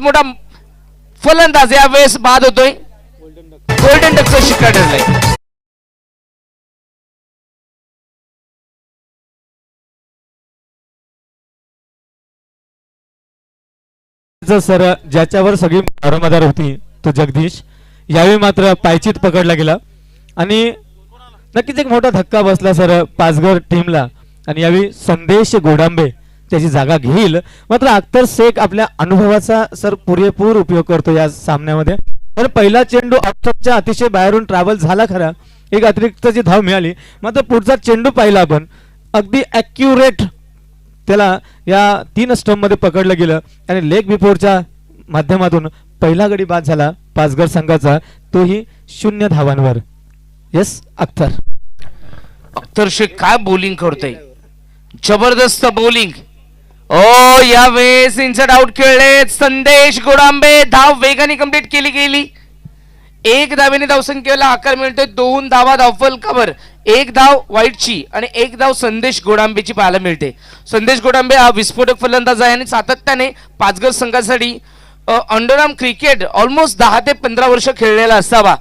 मोठा फलंदाज यावेळेस बाद होतोय. गोल्डन डकचा शिक्का ठरलाय. सर ज्याच्यावर सगळी दारोमदार होती तो जगदीश यावेळी मात्र पायचीत पकडला गेला आणि नक्कीच एक मोठा धक्का बसला सर पाचघर टीमला. आणि यावेळी संदेश गोडांबे त्याची जागा घेईल. मात्र अख्तर शेख आपल्या अनुभवाचा सर पुरेपूर उपयोग करतो या सामन्यामध्ये. पण पहिला चेंडू ऑफच्या अतिशय बाहेरून ट्रॅव्हल झाला खरा, एक अतिरिक्तची धाव मिळाली. मात्र पुढचा चेंडू पाहिला आपण अगदी ॲक्युरेट त्याला या 3 स्टंपमध्ये पकडलं गेलं आणि लेग बिफोरच्या माध्यमातून पहिला गडी बाद झाला पाचघर संघाचा, तोही 0 धावांवर. यस अख्तर. अख्तर शेख काय बॉलिंग करतोय, जबरदस्त बॉलिंग. ओ यावेळेस इन्सर्ट आउट खेळले संदेश गोडांबे. धाव वेगाने कंप्लीट केली गेली. 1 धावेने धावसंख्येला आकार मिळतोय. 2 धावा धावफल कव्हर, 1 धाव वाईटची आणि 1 धाव संदेश गोडांबेची पाहायला मिळते. संदेश गोडांबे हा विस्फोटक फलंदाज आहे आणि सातत्याने पाचघर संघासाठी अंडरआर्म क्रिकेट ऑलमोस्ट 10 ते 15 वर्ष खेळलेला असावा.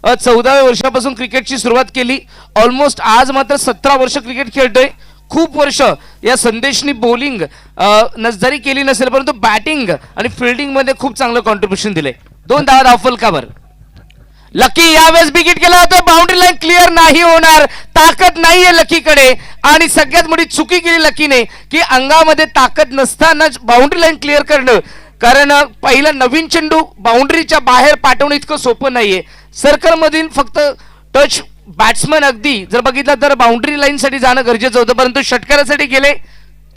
14व्या वर्षापासून क्रिकेटची सुरुवात केली. ऑलमोस्ट आज मात्र 17 वर्ष क्रिकेट खेळतोय. खूप वर्ष या संदेशनी बॉलिंग जरी केली नसेल परंतु बॅटिंग आणि फिल्डिंग मध्ये खूप चांगलं कॉन्ट्रीब्युशन दिले. 2 धावा धावफल कव्हर. लकी यावेळेस विकेट केला होता. बाउंड्री लाईन क्लिअर नाही होणार, ताकद नाहीये लकीकडे. आणि सगळ्यात मोठी चुकी केली लकीने की अंगामध्ये ताकद नसताना बाउंड्री लाईन क्लिअर करणं. कारण पहिला नवीन चेंडू बाउंड्रीच्या बाहेर पाठवणं इतकं सोपं नाहीये. सर्कल मधील फक्त टच बॅट्समन अगदी जर बघितलं तर बाउंड्री लाईन साठी जाणं गरजेचं होतं, परंतु षटकारासाठी गेले.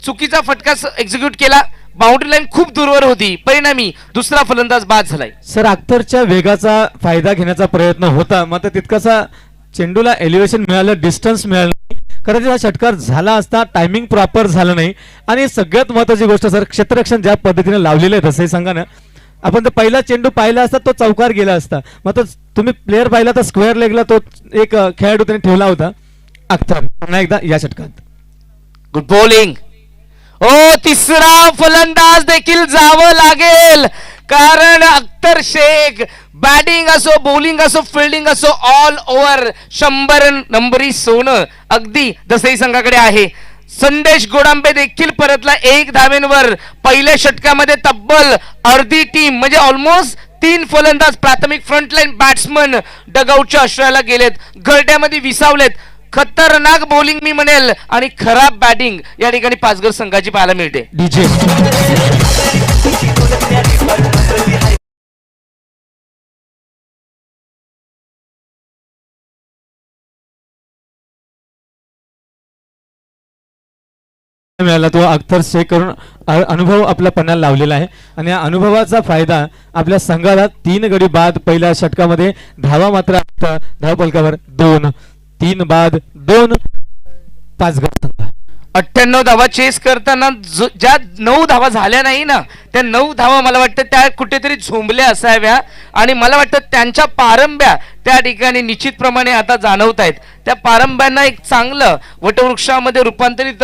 चुकीचा फटका एक्झिक्यूट केला. बाउंड्री लाईन खूप दूरवर होती, परिणामी दुसरा फलंदाज बाद झालाय. सर अख्तरच्या वेगाचा फायदा घेण्याचा प्रयत्न होता, मात्र तितकासा चेंडूला एलिव्हेशन मिळालं, डिस्टन्स मिळालं नाही. कदाचित हा षटकार झाला असता, टायमिंग प्रॉपर झालं नाही. आणि सगळ्यात महत्वाची गोष्ट सर क्षेत्ररक्षण ज्या पद्धतीने लावलेलं आहे तसंही सांगा आपण तर पहिला चेंडू पाहिला असता तो चौकार गेला असता. मात्र तुम्ही प्लेअर पाहिला तर स्क्वेअर लेगला तो एक खेळाडू त्याने ठेवला होता अख्तर. पुन्हा एकदा या षटकात गुड बॉलिंग. ओ तिसरा फलंदाज देखील जावं लागेल, कारण अख्तर शेख बॅटिंग असो बॉलिंग असो फिल्डिंग असो ऑल ओव्हर 100 नंबरी सोनं अगदी दसई संघाकडे आहे. संदेश गोडांबे देखील परतला 1 धावेंवर. पहिल्या षटकामध्ये तब्बल अर्धी टीम म्हणजे ऑलमोस्ट 3 फलंदाज प्राथमिक फ्रंटलाईन बॅट्समन डगआउटच्या आश्रयाला गेलेत, गळट्यामध्ये विसावलेत. खतरनाक बॉलिंग मी म्हणेल आणि खराब बॅटिंग या ठिकाणी पाचघर संघाची पाहायला मिळते. डीजे मिळाला तो अख्तर शेख करून अनुभव आपल्या पणाला लावलेला आहे. आणि या अनुभवाचा फायदा आपल्या संघाला 3 गडी बाद पहिल्या षटकामध्ये. धावा मात्र धाव फलकावर 2, 3 बाद 2 पाचघर संघ. 98 धावा चेस करताना ज्या 9 धावा झाल्या नाही ना, त्या 9 धावा मला वाटतं त्या कुठेतरी झोंबल्या असाव्या. आणि मला वाटतं त्यांच्या पारंब्या त्या ठिकाणी निश्चितप्रमाणे आता जाणवत आहेत. त्या पारंब्यांना एक चांगलं वटवृक्षामध्ये रूपांतरित,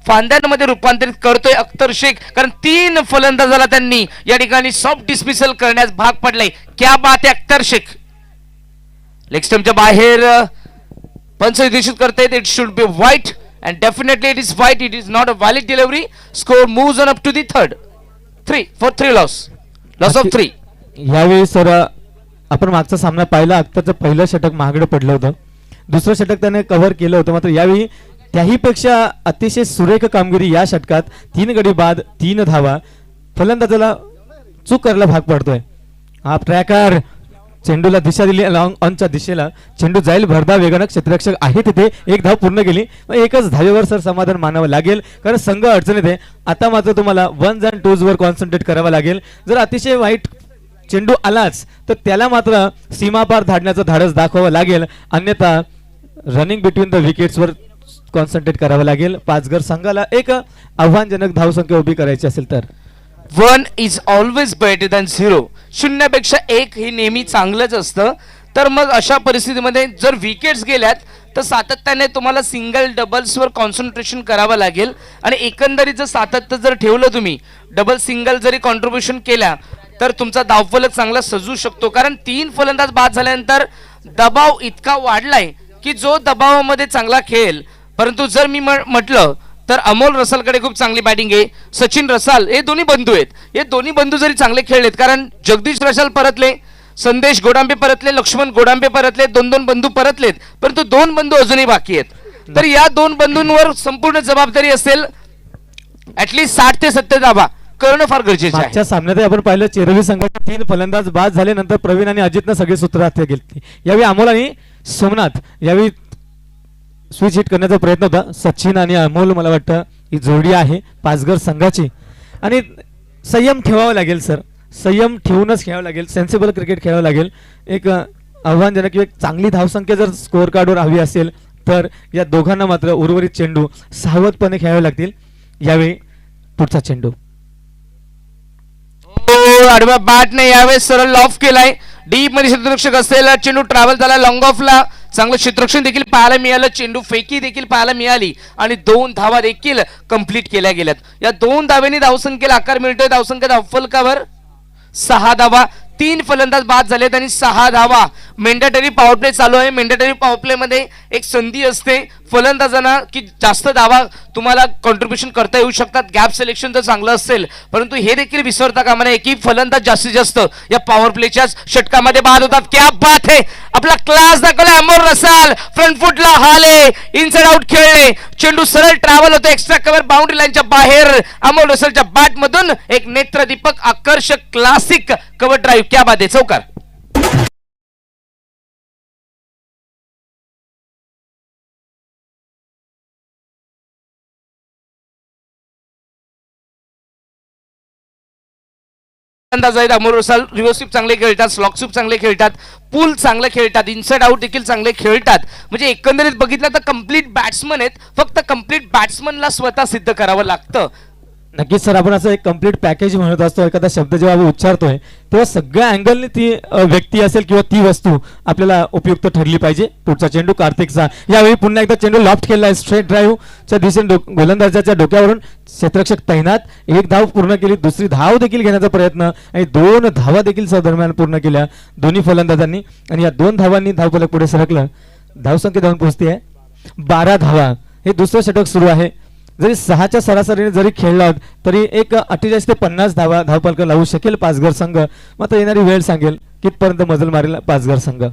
फांद्यांमध्ये रूपांतरित करतोय अख्तर शेख. कारण 3 फलंदाजाला त्यांनी या ठिकाणी सॉफ्ट डिस्मिसल करण्यास भाग पडलाय. क्या बात आहे अख्तर शेख. लेग स्टंपच्या बाहेर पंच निश्चित करतायत. It should be white and definitely it is white. It is not a valid delivery. Score moves on up to the third. 3 for 3 loss of 3. यावेळी सर आपण मागचा सामना पाहिला, अख्तरचं पहिलं षटक महागडं पडलं होतं, दुसरं षटक त्याने कव्हर केलं होतं. मात्र यावेळी त्याही पेक्षा अतिशय सुरेख कामगिरी या षटकात. 3 गडी बाद 3 धावा. फलंदाजाला चूक करायला भाग पडतोय. हा ट्रॅकर चेंडूला दिशा दिली लॉंग ऑनच्या दिशेला. चेंडू जाईल भरधाव वेगानं, क्षेत्ररक्षक आहे तिथे. 1 धाव पूर्ण केली. एकच धावेवर सर समाधान मानावं लागेल, कारण संघ अडचणीत आहे. आता मात्र तुम्हाला 1s and 2s वर कॉन्सन्ट्रेट करावं लागेल. जर अतिशय वाईट चेंडू आलाच तर त्याला मात्र सीमापार धाडण्याचं धाडस दाखवावं लागेल, अन्यथा रनिंग बिटवीन द विकेट्सवर कॉन्सन्ट्रेट करावं लागेल. पाचघर संघाला एक आव्हानजनक धावसंख्या उभी करायची असेल तर 1 is always better than 0. 0 पेक्षा 1 हे नेहमी चांगलंच असतं. तर मग अशा परिस्थितीमध्ये जर विकेट्स गेल्यात तर सातत्याने तुम्हाला सिंगल डबल्सवर कॉन्सन्ट्रेशन करावं लागेल. आणि एकंदरीत जर सातत्य जर ठेवलं तुम्ही, डबल सिंगल जरी कॉन्ट्रीब्युशन केल्या तर तुमचा धावफलक चांगला सजू शकतो. कारण 3 फलंदाज बाद झाल्यानंतर दबाव इतका वाढलाय की जो दबावामध्ये चांगला खेळेल. परंतु जर मी म्हटलं तर अमोल रसालकडे खूप चांगली बॅटिंग आहे. सचिन रसाल हे दोन्ही बंधू आहेत. हे दोन्ही बंधू जरी चांगले खेळलेत, कारण जगदीश रसाल परतले, संदेश गोडांबे परतले, लक्ष्मण गोडांबे परतले, 2 बंधू परतलेत, परंतु 2 बंधू अजूनही बाकी आहेत. तर या 2 बंधूंवर संपूर्ण जबाबदारी असेल. ऍटलीस्ट 60 ते 70 धावा करणं फार गरजेचं आहे. मागच्या सामन्यात आपण पाहिलं चिरवी संघाचे 3 फलंदाज बाद झाले, नंतर प्रवीण आणि अजितनं सगळे सूत्र हाती घेतली. यावेळी अमोल आणि सोमनाथ यावेळी स्विच हिट करण्याचा प्रयत्न होता. सचिन आणि अमोल मला वाटतं ही जोडी आहे पाचघर संघाची. आणि संयम ठेवावा लागेल सर, संयम ठेवूनच खेळावं लागेल, सेन्सिबल क्रिकेट खेळावं लागेल. एक आव्हानजनक किंवा एक चांगली धावसंख्या जर स्कोअर कार्डवर हवी असेल तर या दोघांना मात्र उर्वरित चेंडू सावधपणे खेळावे लागतील. यावेळी पुढचा चेंडू आडव्या बॅटने यावेळेस सरळ लॉफ केलाय. डीप मध्ये क्षेत्ररक्षक असलेला चेंडू ट्रॅव्हल झाला लॉंग ऑफला. चांगलं क्षेत्ररक्षण देखील पाहायला मिळालं, चेंडू फेकी देखील पाहायला मिळाली आणि 2 धावा देखील कंप्लीट केल्या गेल्यात. या 2 धाव्यांनी धावसंख्येला आकार मिळतोय. धावसंख्या धावफलकावर 6 धावा. 3 फलंदाज बाद झालेत आणि 6 धावा. मेंडेटरी पॉवर प्ले चालू आहे. मेंडेटरी पॉवर प्ले मध्ये एक संधी असते फलंदाजांना की जास्त धावा तुम्हाला कॉन्ट्रीब्युशन करता येऊ शकतात, गॅप सिलेक्शन जर चांगलं असेल. परंतु हे देखील विसरता कामा नये की फलंदाज जास्तीत जास्त या पॉवर प्लेच्या षटकामध्ये बाद होतात. क्या बात है, आपला क्लास दाखवला अमोल रसाल. फ्रंट फुटला हाले, इनसाइड आउट खेळले, चेंडू सरळ ट्रॅव्हल होतो एक्स्ट्रा कव्हर बाउंड्री लाईनच्या बाहेर. अमोल रसालच्या बॅट मधून एक नेत्रदीपक आकर्षक क्लासिक कव्हर ड्राईव्ह. क्या बात आहे, चौकार. अंदाज आहेत अमोल रसाल. रिव्हर्स स्वीप चांगले खेळतात, स्लॉक स्वीप चांगले खेळतात, पूल चांगले खेळतात, इनसाइड आउट देखील चांगले खेळतात. म्हणजे एकंदरीत बघितलं तर कंप्लीट बॅट्समन आहेत. फक्त कंप्लीट बॅट्समनला स्वतः सिद्ध करावं लागतं. नक्कीच सर, आपण असं एक कम्प्लीट पॅकेज म्हणत असतो. एखादा शब्द जेव्हा आपण उच्चारतोय तेव्हा सगळ्या अँगलने ती व्यक्ती असेल किंवा ती वस्तू आपल्याला उपयुक्त ठरली पाहिजे. पुढचा चेंडू कार्तिकचा. यावेळी पुन्हा एकदा चेंडू लॉफ्ट केला आहे स्ट्रेट ड्राईव्हच्या दिशेने गोलंदाजाच्या डोक्यावरून. क्षेत्ररक्षक तैनात. 1 धाव पूर्ण केली, दुसरी धाव देखील घेण्याचा प्रयत्न आणि 2 धावा देखील दरम्यान पूर्ण केल्या दोन्ही फलंदाजांनी. आणि या 2 धावांनी धावफलक पुढे सरकलं. धावसंख्या जाऊन पोहोचते आहे 12 धावा. हे दुसरं षटक सुरू आहे. जरी 6च्या सरासरीने जरी खेळला तरी एक 48 ते 50 धावा धावफलक लावू शकेल पाचघर संघ. मात्र येणारी वेळ सांगेल कितपर्यंत मजल मारेल पाचघर संघ.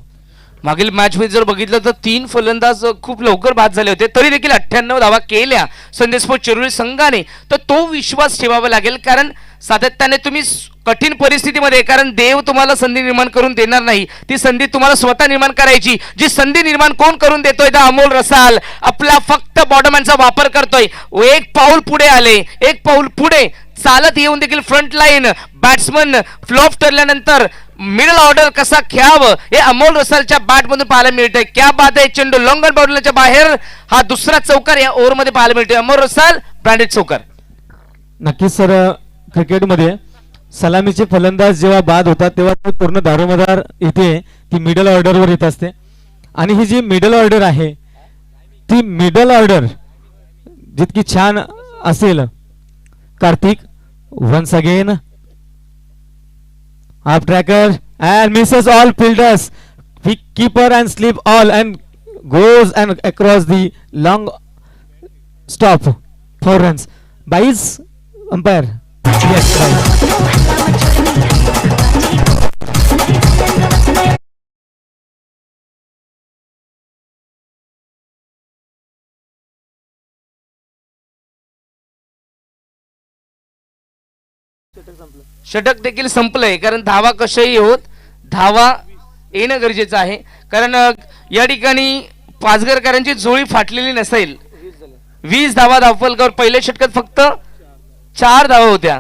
मागील मॅच मध्ये जर बघितलं तर 3 फलंदाज खूप लवकर बाद झाले होते, तरी देखील 98 धावा केल्या संदेश स्पोर्ट्स चिरोली संघाने. तर तो विश्वास ठेवावा लागेल, कारण सातत्याने तुम्ही कठीण परिस्थितीमध्ये, कारण देव तुम्हाला संधी निर्माण करून देणार नाही, ती संधी तुम्हाला स्वतः निर्माण करायची. जी संधी निर्माण कोण करून देतोय तर अमोल रसाल. आपला फक्त बॉटमॅनचा वापर करतोय. 1 पाऊल पुढे आले, 1 पाऊल पुढे चालत येऊन देखील फ्रंट लाईन बॅट्समन फ्लॉप ठरल्यानंतर मिडल ऑर्डर कसा खेळावं हे अमोल रसालच्या बॅट मधून पाहायला मिळतंय. क्या बात आहे, चेंडू लॉंगन बाउंड्रीच्या बाहेर. हा दुसरा चौकार या ओव्हर मध्ये पाहायला मिळतोय. अमोल रसाल ब्रँडेड चौकार. नक्कीच सर, क्रिकेटमध्ये सलामीचे फलंदाज जेव्हा बाद होतात तेव्हा ते पूर्ण दारोमदार इथे ती मिडल ऑर्डरवर येत असते. आणि ही जी मिडल ऑर्डर आहे ती मिडल ऑर्डर जितकी छान असेल, Kartik once again half tracker and misses all fielders. Keeper and slip all and goes and across the long stop for runs. Buys umpire. Yes, right. षटक देखील संपलंय, कारण धावा कशाही होत धावा येणं गरजेचं आहे. कारण या ठिकाणी पाचघरकरांची जोळी फाटलेली नसेल. 20 धावा धावफलकावर. पहिल्या षटकात फक्त 4 धावा होत्या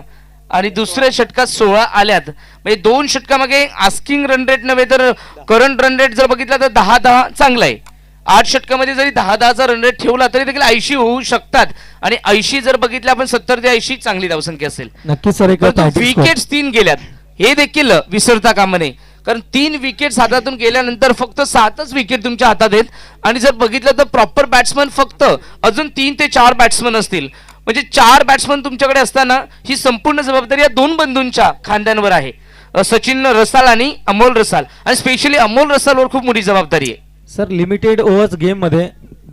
आणि दुसऱ्या षटकात 16 आल्यात. म्हणजे 2 षटकामागे आस्किंग रन रेट नव्हे तर करंट रन रेट जर बघितला तर 10-10 चांगला आहे. 8 षटकामध्ये जरी 10-10चा रन रेट ठेवला तरी देखील 80 होऊ शकतात. आणि 80 जर बघितलं आपण 70 ते 80 चांगली धावसंख्या असेल. नक्कीच सर, विकेट्स 3 गेल्यात हे देखील विसरता कामा नये. कारण 3 विकेट्स हातातून गेल्यानंतर फक्त 7च विकेट तुमच्या हातात आहेत. आणि जर बघितलं तर प्रॉपर बॅट्समन फक्त अजून 3 ते 4 बॅट्समन असतील. म्हणजे 4 बॅट्समन तुमच्याकडे असताना ही संपूर्ण जबाबदारी या 2 बंधूंच्या खांद्यांवर आहे. सचिन रसाल आणि अमोल रसाल, आणि स्पेशली अमोल रसालवर खूप मोठी जबाबदारी आहे. सर लिमिटेड ओव्हर्स गेम मध्ये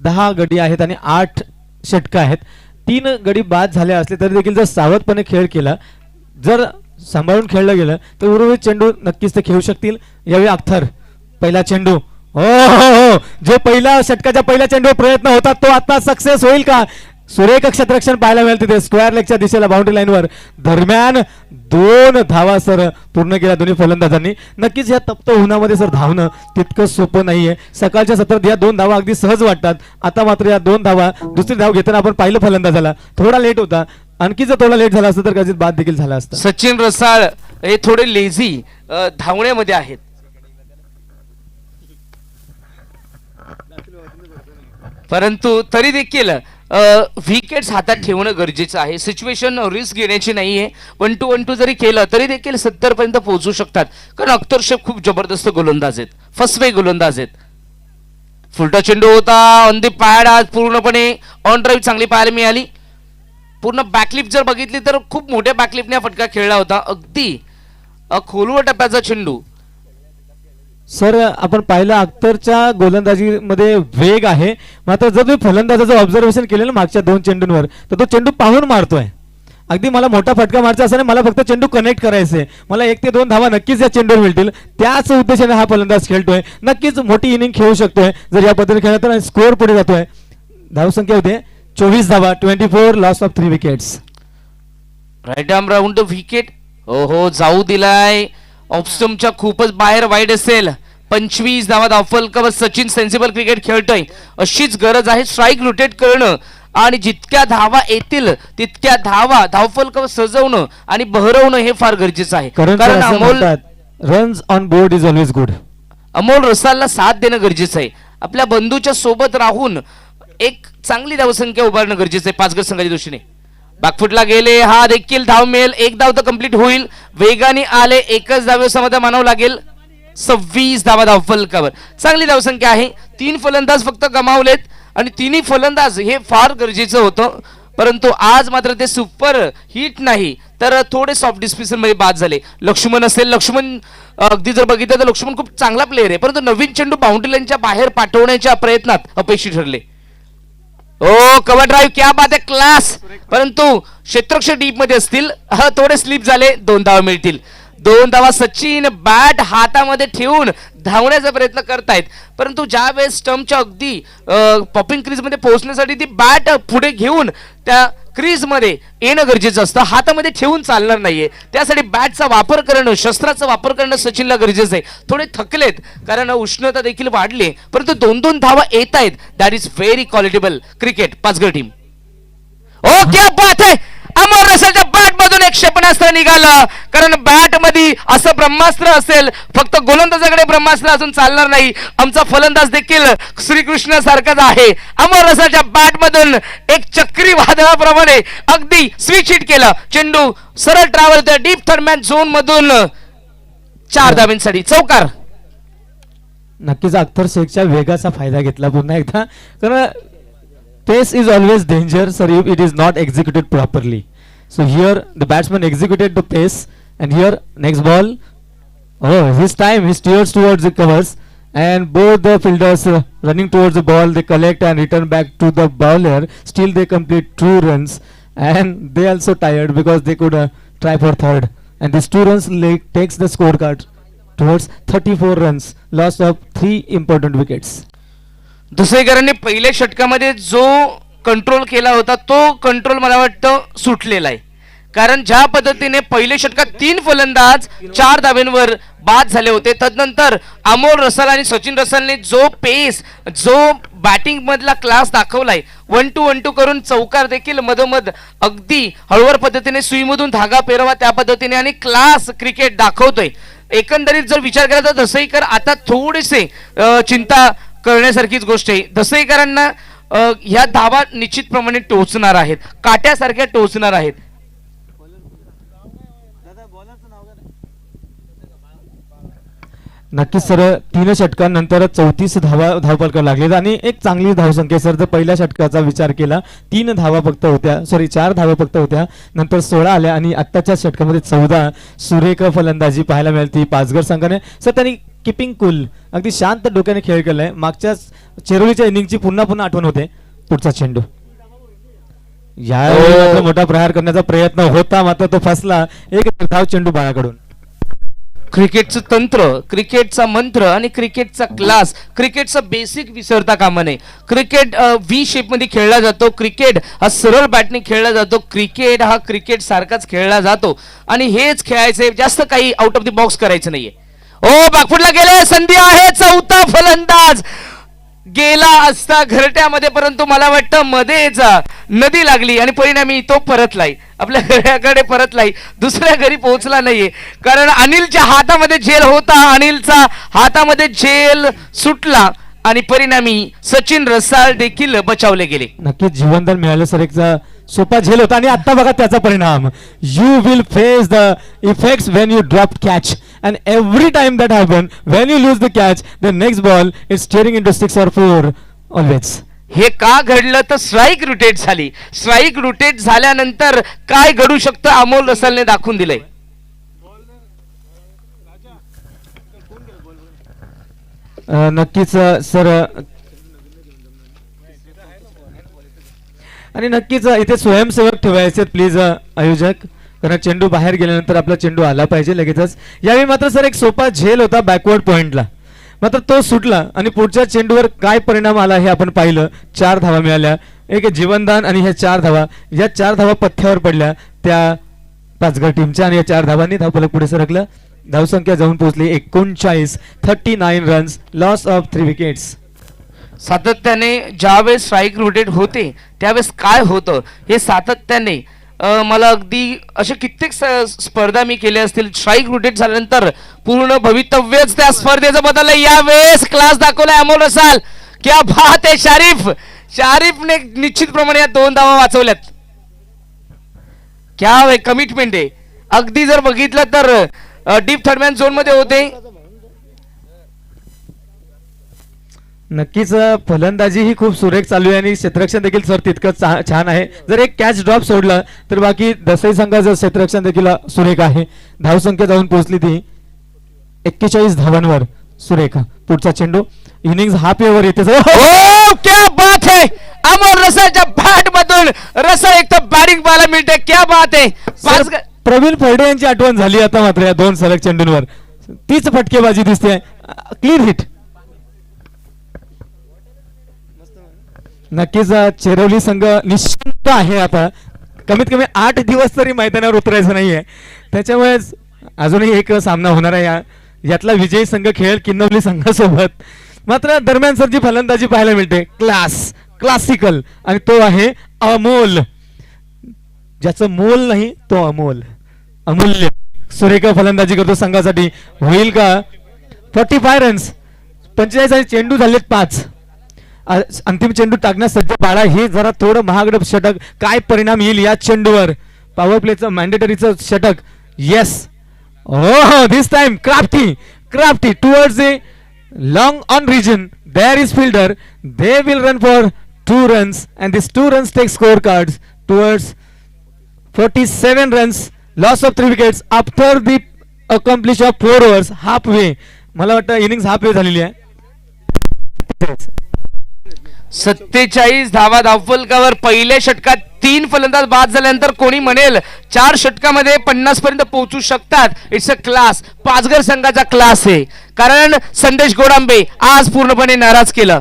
10 गडी आहेत आणि 8 षटकं आहेत. 3 गडी बाद झाले असले तरी देखील जर सावधपणे खेळ केला, जर सांभाळून खेळलं गेलं तर उर्वरित चेंडू नक्कीच ते खेळू शकतील. यावेळी अख्तर पहिला चेंडू, हो हो हो, जो पहिला षटकाच्या पहिल्या चेंडू प्रयत्न होता तो आता सक्सेस होईल का? सुरेख क्षेत्ररक्षण पाहायला मिळेल तिथे स्क्वेअर लेगच्या दिशेला बाउंड्री लाईनवर. दरम्यान 2 धावा सर पूर्ण केल्या दोन्ही फलंदाजांनी. नक्कीच या तप्त उन्हामध्ये सर धावणं तितकं सोपं नाहीये. सकाळच्या सत्रात या 2 धावा अगदी सहज वाटतात. आता मात्र या 2 धावा, दुसरी धाव घेताना आपण पाहिलं फलंदाजाला थोडा लेट होता. आणखी जर थोडा लेट झाला असता तर कदाचित बाद देखील झाला असता. सचिन रसाळ हे थोडे लेझी धावण्यामध्ये आहेत. परंतु तरी देखील विकेट्स हातात ठेवणं गरजेचं आहे. सिच्युएशन रिस्क घेण्याची नाहीये. 1-2 जरी केलं तरी देखील 70 पर्यंत पोहोचू शकतात, कारण अख्तर शेख खूप जबरदस्त गोलंदाज आहेत, फर्स्ट वे गोलंदाज आहेत. फुलटा चेंडू होता ऑन दी पॅड, आज पूर्णपणे ऑन ड्राईव्ह चांगली पाहायला मिळाली. पूर्ण बॅकलिप जर बघितली तर खूप मोठ्या बॅकलिपने फटका खेळला होता. अगदी खोलवर टप्प्याचा चेंडू. सर आपण पाहिलं अख्तरच्या गोलंदाजीमध्ये वेग आहे, मात्र जर तुम्ही फलंदाजाचं ऑब्झर्वेशन केलं ना मागच्या 2 चेंडूंवर, तर तो चेंडू पाहून मारतोय. अगदी मला मोठा फटका मारायचा असं नाही, मला फक्त चेंडू कनेक्ट करायचे, मला 1 ते 2 धावा नक्कीच या चेंडूवर मिळतील, त्याच उद्देशाने हा फलंदाज खेळतोय. नक्कीच मोठी इनिंग खेळू शकतोय जर या पद्धतीने खेळला तर. स्कोअर पुढे जातोय. धावसंख्या होते 24 धावा, 24 loss of 3 wickets. Right arm round wicket. हो जाऊ दिलाय. ऑफस्टमच्या खूपच बाहेर वाईड असेल. 25 धावा धावफल कवर. सचिन सेन्सिबल क्रिकेट खेळतोय, अशीच गरज आहे. स्ट्राईक रोटेट करणं आणि जितक्या धावा येतील तितक्या धावा धावफल कवर सजवणं आणि बहरवणं हे फार गरजेचं आहे. कारण Amol runs on board is always good. Amol रसालला साथ देणं गरजेचं आहे. आपल्या बंधूच्या सोबत राहून एक चांगली धावसंख्या उभारणं गरजेचं आहे 5 गट संघाच्या दृष्टीने. बॅकफुटला गेले, हा देखील धाव मिळेल. 1 धाव तर कंप्लीट होईल. वेगाने आले, 1च धावे समाधान मानावं लागेल. 26 धावा धावफल कवर. चांगली धावसंख्या आहे. 3 फलंदाज फक्त गमावलेत आणि 3ही फलंदाज हे फार गरजेचं होतं, परंतु आज मात्र ते सुपर हिट नाही तर थोडे सॉफ्ट डिस्मिसल मध्ये बाद झाले. लक्ष्मण असेल, लक्ष्मण अगदी जर बघितलं तर लक्ष्मण खूप चांगला प्लेअर आहे, परंतु नवीन चेंडू बाउंड्री लाईनच्या बाहेर पाठवण्याच्या प्रयत्नात अपयशी ठरले. ओ कव्हर ड्राईव्ह, क्या बात आहे, क्लास. परंतु क्षेत्ररक्षक डीप मध्ये असतील, थोडे स्लिप झाले. 2 धावा मिळतील. 2 धावा. सचिन बॅट हातामध्ये ठेवून धावण्याचा प्रयत्न करतायत, परंतु ज्या वेळेस स्टंपच्या अगदी पॉपिंग क्रीज मध्ये पोहोचण्यासाठी ती बॅट पुढे घेऊन त्या क्रीज मध्ये येणं गरजेचं असतं. हातामध्ये ठेवून चालणार नाहीये. त्यासाठी बॅटचा वापर करणं, शस्त्राचा वापर करणं सचिनला गरजेचं आहे. थोडे थकलेत कारण उष्णता देखील वाढली, परंतु 2-2 धावा येत आहेत. That is very quality cricket. 5 गट टीम. ओ क्या बात आहे. अमोल रसालच्या बॅट मधून एक क्षेपणास्त्र निघालं, कारण बॅट मध्ये असं ब्रह्मास्त्र असेल, फक्त गोलंदाजाकडे ब्रह्मास्त्र असून चालणार नाही. आमचा फलंदाज देखील श्रीकृष्ण सारखाच आहे. अमोल रसालच्या बॅट मधून एक चक्रीवादळाप्रमाणे अगदी स्विच हिट केलं. चेंडू सरळ ट्रॅव्हल होता डीप थर्ड मॅन झोन मधून 4 धावांसाठी चौकार. नक्कीच अख्तर शेखच्या वेगाचा फायदा घेतला पुन्हा एकदा, कारण pace is always danger sir if it is not executed properly. So here the batsman executed the pace, and here next ball, oh this time he steers towards the covers and both the fielders running towards the ball, they collect and return back to the bowler. Still they complete 2 runs and they also tired because they could try for third, and these 2 runs takes the scorecard towards 34 runs, loss of 3 important wickets. दुसरीकरांनी पहिल्या षटकामध्ये जो control केला होता तो control मला वाटतं सुटलेला आहे, कारण ज्या पद्धतीने पहिल्या षटकात 3 फलंदाज 4 धावांवर बाद झाले होते, तदनंतर अमोल रसाल आणि सचिन रसालने जो पेस, जो बॅटिंग मधला क्लास दाखवलाय, 1-2 करून चौकार देखील मधोमध अगदी हळूवार पद्धतीने सुईमधून धागा पेरवा त्या पद्धतीने आणि क्लास क्रिकेट दाखवतोय. एकंदरीत जर विचार केला तर दसईकर आता थोडेसे चिंता करण्यासारखीच गोष्ट आहे. दसईकरांना ह्या धावा निश्चितप्रमाणे टोचणार आहेत, काट्यासारख्या टोचणार आहेत. नक्कीच सर, 3 षटकांनंतर 34 धावफलक लागले आणि एक चांगली धावसंख्या सर. जर पहिल्या षटकाचा विचार केला 3 धावा फक्त होत्या, 4 धावा फक्त होत्या, नंतर 16 आल्या आणि आत्ताच्या षटकामध्ये 14. सुरेख फलंदाजी पाहायला मिळते पाचघर संघाने सर. त्यांनी किपिंग कूल, अगदी शांत डोक्याने खेळ केलाय. मागच्या चेरोलीच्या इनिंगची पुन्हा पुन्हा आठवण होते. पुढचा चेंडू यावेळी मात्र मोठा प्रहार करण्याचा प्रयत्न होता, मात्र तो फसला. एक धाव चेंडू बाळाकडून. क्रिकेटचं तंत्र, क्रिकेटचा मंत्र आणि क्रिकेटचा क्लास, क्रिकेटचं बेसिक विसरता कामा नये. क्रिकेट व्ही शेप मध्ये खेळला जातो. क्रिकेट हा सरळ बॅटने खेळला जातो. क्रिकेट हा क्रिकेट सारखाच खेळला जातो आणि हेच खेळायचे, जास्त काही आउट ऑफ द बॉक्स करायचं नाहीये. ओ बॅकफुटला गेले, संधी आहे. चौथा फलंदाज गेला असता घरट्यामध्ये, परंतु मला वाटतं मध्येच नदी लागली आणि परिणामी तो परतलाय, आपल्या घराकडे परतलाय, दुसऱ्या घरी पोहोचला नाहीये. कारण अनिलच्या हातामध्ये झेल होता, अनिलचा हातामध्ये झेल सुटला आणि परिणामी सचिन रसाळ देखील बचावले गेले. नक्कीच जीवनदान मिळालं सर. एक सोपा झेल होता आणि आता बघा त्याचा परिणाम. You will face the effects when you drop catch and every time that happen when you lose the catch the next ball is steering into 6 or 4 always. हे का घडलं तर स्ट्राईक रोटेट झाली. स्ट्राईक रोटेट झाल्यानंतर काय घडू शकतं अमोल रसालने दाखवून दिलंय. नक्कीच सर. आणि नक्कीच इथे स्वयंसेवक ठेवायचे प्लीज आयोजक, कारण चेंडू बाहेर गेल्यानंतर आपला चेंडू आला पाहिजे लगेचच. यावेळी मात्र सर एक सोपा झेल होता बॅकवर्ड पॉइंटला, मात्र तो सुटला आणि पुढच्या चेंडूवर काय परिणाम आला हे आपण पाहिलं. 4 धावा मिळाल्या, एक जीवनदान आणि ह्या 4 धावा, या 4 धावा पथ्यावर पडल्या त्या पाचघर टीमच्या आणि या 4 धावांनी धावफलक पुढे सरकलं. धावसंख्या जाऊन पोहोचली 39. 39 रन्स, लॉस ऑफ 3 विकेट्स. सातत्याने ज्यावेळेस स्ट्राईक रोटेट होते त्यावेळेस काय होतं हे सातत्याने मला अगदी असे कित्येक स्पर्धा मी केल्या असतील. स्ट्राईक रोटेट झाल्यानंतर पूर्ण भवितव्यच त्या स्पर्धेचं बदललं. यावेळेस क्लास दाखवलाय अमोल रसाल. क्या बात आहे. शारिफने निश्चितप्रमाणे या 2 धावा वाचवल्यात. क्या कमिटमेंट आहे. अगदी जर बघितलं तर डीप थर्डमॅन झोन मध्ये होते. नक्कीच फलंदाजी ही खूप सुरेख चालू आहे आणि क्षेत्ररक्षण देखील सर तितकंच छान आहे. जर एक कॅच ड्रॉप सोडला तर बाकी दसई संघाचं क्षेत्ररक्षण देखील सुरेख आहे. धावसंख्या जाऊन पोहोचली ती 41 धावांवर. सुरेख. पुढचा चेंडू इनिंग्स हाफ वर येते. क्या बात है. अमोल रसालच्या बॅट मधून रसाल एक तर बॅटिंग पाहायला मिळते. क्या बात है. प्रवीण फर्डे यांची आठवण झाली आता मात्र या 2 सलग चेंडूंवर. तीच फटकेबाजी दिसते. Clean hit. नक्कीच चेरोली संघ निश्चिंत आहे आता. कमीत कमी 8 दिवस तरी मैदानावर उतरायचं नाहीये, त्याच्यामुळे अजूनही एक सामना होणार आहे. यातला विजयी संघ खेळेल किन्नवली संघासोबत. मात्र दरम्यान सर जी फलंदाजी पाहायला मिळते क्लासिकल, आणि तो आहे अमोल. ज्याचं मोल नाही तो अमोल, अमूल्य. सुरेख फलंदाजी करतो संघासाठी. होईल का? 45 रन्स. 45 आणि चेंडू झालेत 5. अंतिम चेंडू टाकण्यास सज्ज बाळा. हे जरा थोडं महागडं षटक. काय परिणाम येईल या चेंडूवर? पॉवर प्लेचं मॅन्डेटरीचं षटक. Yes. Oh, this time crafty towards the long on region. There is fielder. They will run for 2 runs and these 2 runs take scorecards towards 47 runs. Loss of 3 wickets after the accomplish of 4 overs. Halfway. मला वाटतं innings halfway झालेली आहे. 47 धावा धावफलकावर. पहिल्या षटकात 3 फलंदाज बाद झाल्यानंतर कोणी म्हणेल 4 षटकामध्ये 50 पर्यंत पोहोचू शकतात. It's a class. पाचघर संघाचा क्लास आहे. कारण संदेश गोडांबे आज पूर्णपणे नाराज केलं.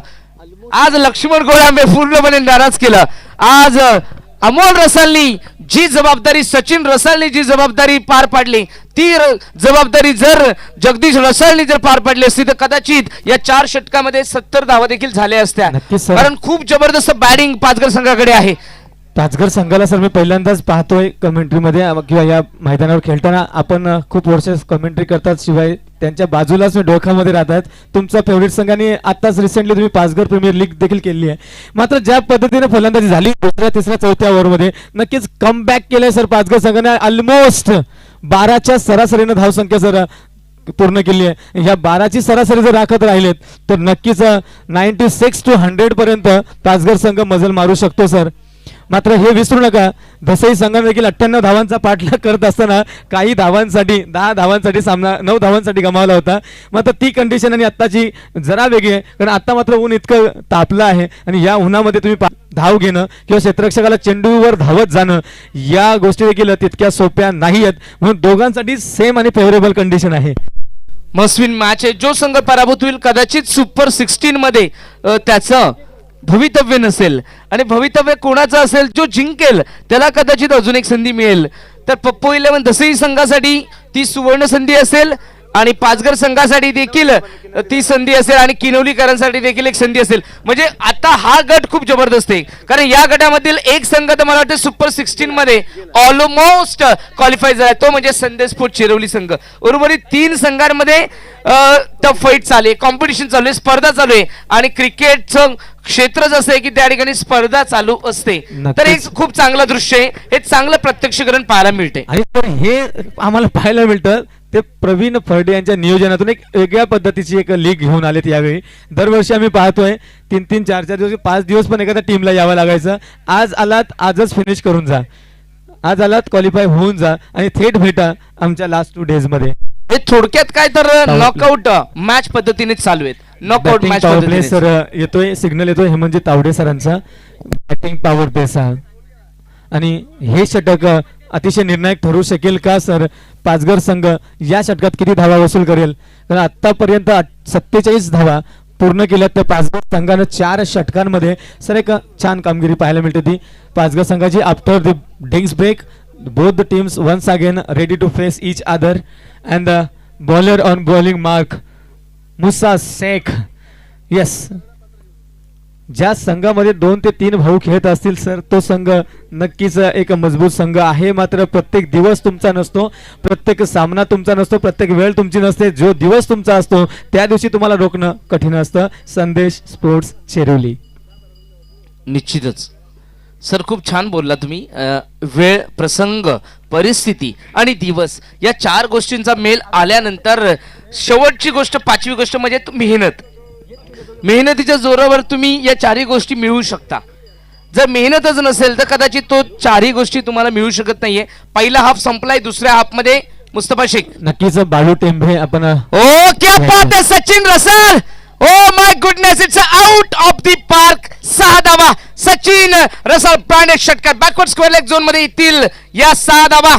आज लक्ष्मण गोडांबे पूर्णपणे नाराज केलं. आज अमोल रसालनी जी जबाबदारी, सचिन रसालनी जी जबाबदारी पार पाडली, ती जबाबदारी जर जगदीश रसालनी जर पार पाडली असती तर कदाचित या 4 षटकामध्ये 70 धावा देखील झाल्या असत्या. कारण खूप जबरदस्त बॅटिंग पाचघर संघाकडे आहे. पाचघर संघाला सर मी पहिल्यांदाच पाहतोय कमेंट्रीमध्ये किंवा या मैदानावर खेळताना. आपण खूप वर्ष कमेंट्री करतात, शिवाय त्यांच्या बाजूलाच मी डोळ्यामध्ये राहतात. तुमचा फेवरेट संघाने आताच रिसेंटली तुम्ही पाचघर प्रीमियर लीग देखील केली आहे. मात्र ज्या पद्धतीने फलंदाजी झाली 2ऱ्या 3ऱ्या 4थ्या ओव्हरमध्ये नक्कीच कमबॅक केलंय सर पाचघर संघाने. ऑलमोस्ट 12च्या सरासरीनं धावसंख्या सर पूर्ण केली आहे. ह्या 12ची सरासरी जर राखत राहिलेत तर नक्कीच 96 to 100 पर्यंत पाचघर संघ मजल मारू शकतो सर. मात्र हे विसरू नका, दसई संघाने देखील 98 धावांचा पाठलाग करत असताना काही धावांसाठी 10 धावांसाठी सामना 9 धावांसाठी गमावला होता. मात्र ती कंडिशन आणि आत्ताची जरा वेगळी आहे, कारण आता मात्र ऊन इतकं तापलं आहे आणि या उन्हामध्ये तुम्ही धाव घेणं किंवा क्षेत्ररक्षकाला चेंडूवर धावत जाणं या गोष्टी देखील तितक्या सोप्या नाही आहेत. म्हणून दोघांसाठी सेम आणि फेवरेबल कंडिशन आहे. मस्विन मॅच आहे. जो संघ पराभूत होईल कदाचित सुपर 16 मध्ये त्याचं भवितव्य नसेल, आणि भवितव्य कोणाचं असेल जो जिंकेल त्याला कदाचित अजून एक संधी मिळेल. तर पप्पू 11 दसई संघासाठी ती सुवर्ण संधी असेल आणि पाचघर संघासाठी देखील ती संधी असेल आणि किनवलीकरांसाठी देखील एक संधी असेल. म्हणजे आता हा गट खूप जबरदस्त आहे, कारण या गटामधील एक संघ तर मला वाटतं सुपर 16 मध्ये ऑलमोस्ट क्वालिफाय झाला, तो म्हणजे संदेशपूर चिरवली संघ. उर्वरित 3 संघांमध्ये टफ फाईट चालू आहे, कॉम्पिटिशन चालू आहे, स्पर्धा चालू आहे, आणि क्रिकेटचं क्षेत्रच असं आहे की त्या ठिकाणी स्पर्धा चालू असते. तर एक खूप चांगलं दृश्य आहे, हे चांगलं प्रत्यक्षीकरण पाहायला मिळते. आणि तर हे आम्हाला पाहायला मिळतं ते प्रवीण फर्डे यांच्या नियोजनातून एक वेगळ्या पद्धतीची एक लीग घेऊन आलेत यावेळी. दरवर्षी आम्ही पाहतोय 3-3, 4-4 दिवस, 5 दिवस पण एखाद्या टीमला यावं लागायचं. आज आलात आजच फिनिश करून जा, आज आलात क्वालिफाय होऊन जा आणि थेट भेटा आमच्या लास्ट 2 डेज मध्ये. हे थोडक्यात काय तर नॉकआउट मॅच पद्धतीने चालू आहेत. नॉकआउट मॅच पद्धतीने सर येतोय, सिग्नल येतोय हेमंतजी तावडे सरांचा, बॅटिंग पॉवर प्लेचा. आणि हे षटक अतिशय निर्णायक ठरू शकेल का सर? पाचघर संघ या षटकात किती धावा वसूल करेल? कारण आतापर्यंत 47 धावा पूर्ण केल्यात तर पाचघर संघानं 4 षटकांमध्ये सर एक छान कामगिरी पाहायला मिळते ती पाचघर संघाची. After the drinks break both the teams once again ready to face each other and the bowler on bowling mark Musa Sheikh. yes, ज्या संघामध्ये 2 ते 3 भाऊ खेळत असतील सर तो संघ नक्कीच एक मजबूत संघ आहे. मात्र प्रत्येक दिवस तुमचा नसतो, प्रत्येक सामना तुमचा नसतो, प्रत्येक वेळ तुमची नसते. जो दिवस तुमचा असतो त्या दिवशी तुम्हाला रोखणं कठीण असतं. संदेश स्पोर्ट्स चेरोली. निश्चितच सर खूप छान बोलला तुम्ही. वेळ, प्रसंग, परिस्थिती आणि दिवस या 4 गोष्टींचा मेल आल्यानंतर शेवटची गोष्ट 5वी गोष्ट म्हणजे मेहनत. मेहनतीच्या जोरावर तुम्ही या 4ही गोष्टी मिळवू शकता. जर मेहनतच नसेल तर कदाचित तो 4ही गोष्टी तुम्हाला मिळू शकत नाहीये. पहिला हाफ संपलाय, दुसऱ्या हाफ मध्ये मुस्तफा शेख. नक्कीच बाळू टेंभे आपण ओ क्या बात है Sachin Russell. Oh my goodness, it's out of the park. 6 धावा सचिन रसल ब्रँडेड षटकार बॅकवर्ड स्क्वेअर लेग झोन मध्ये येतील या 6 धावा.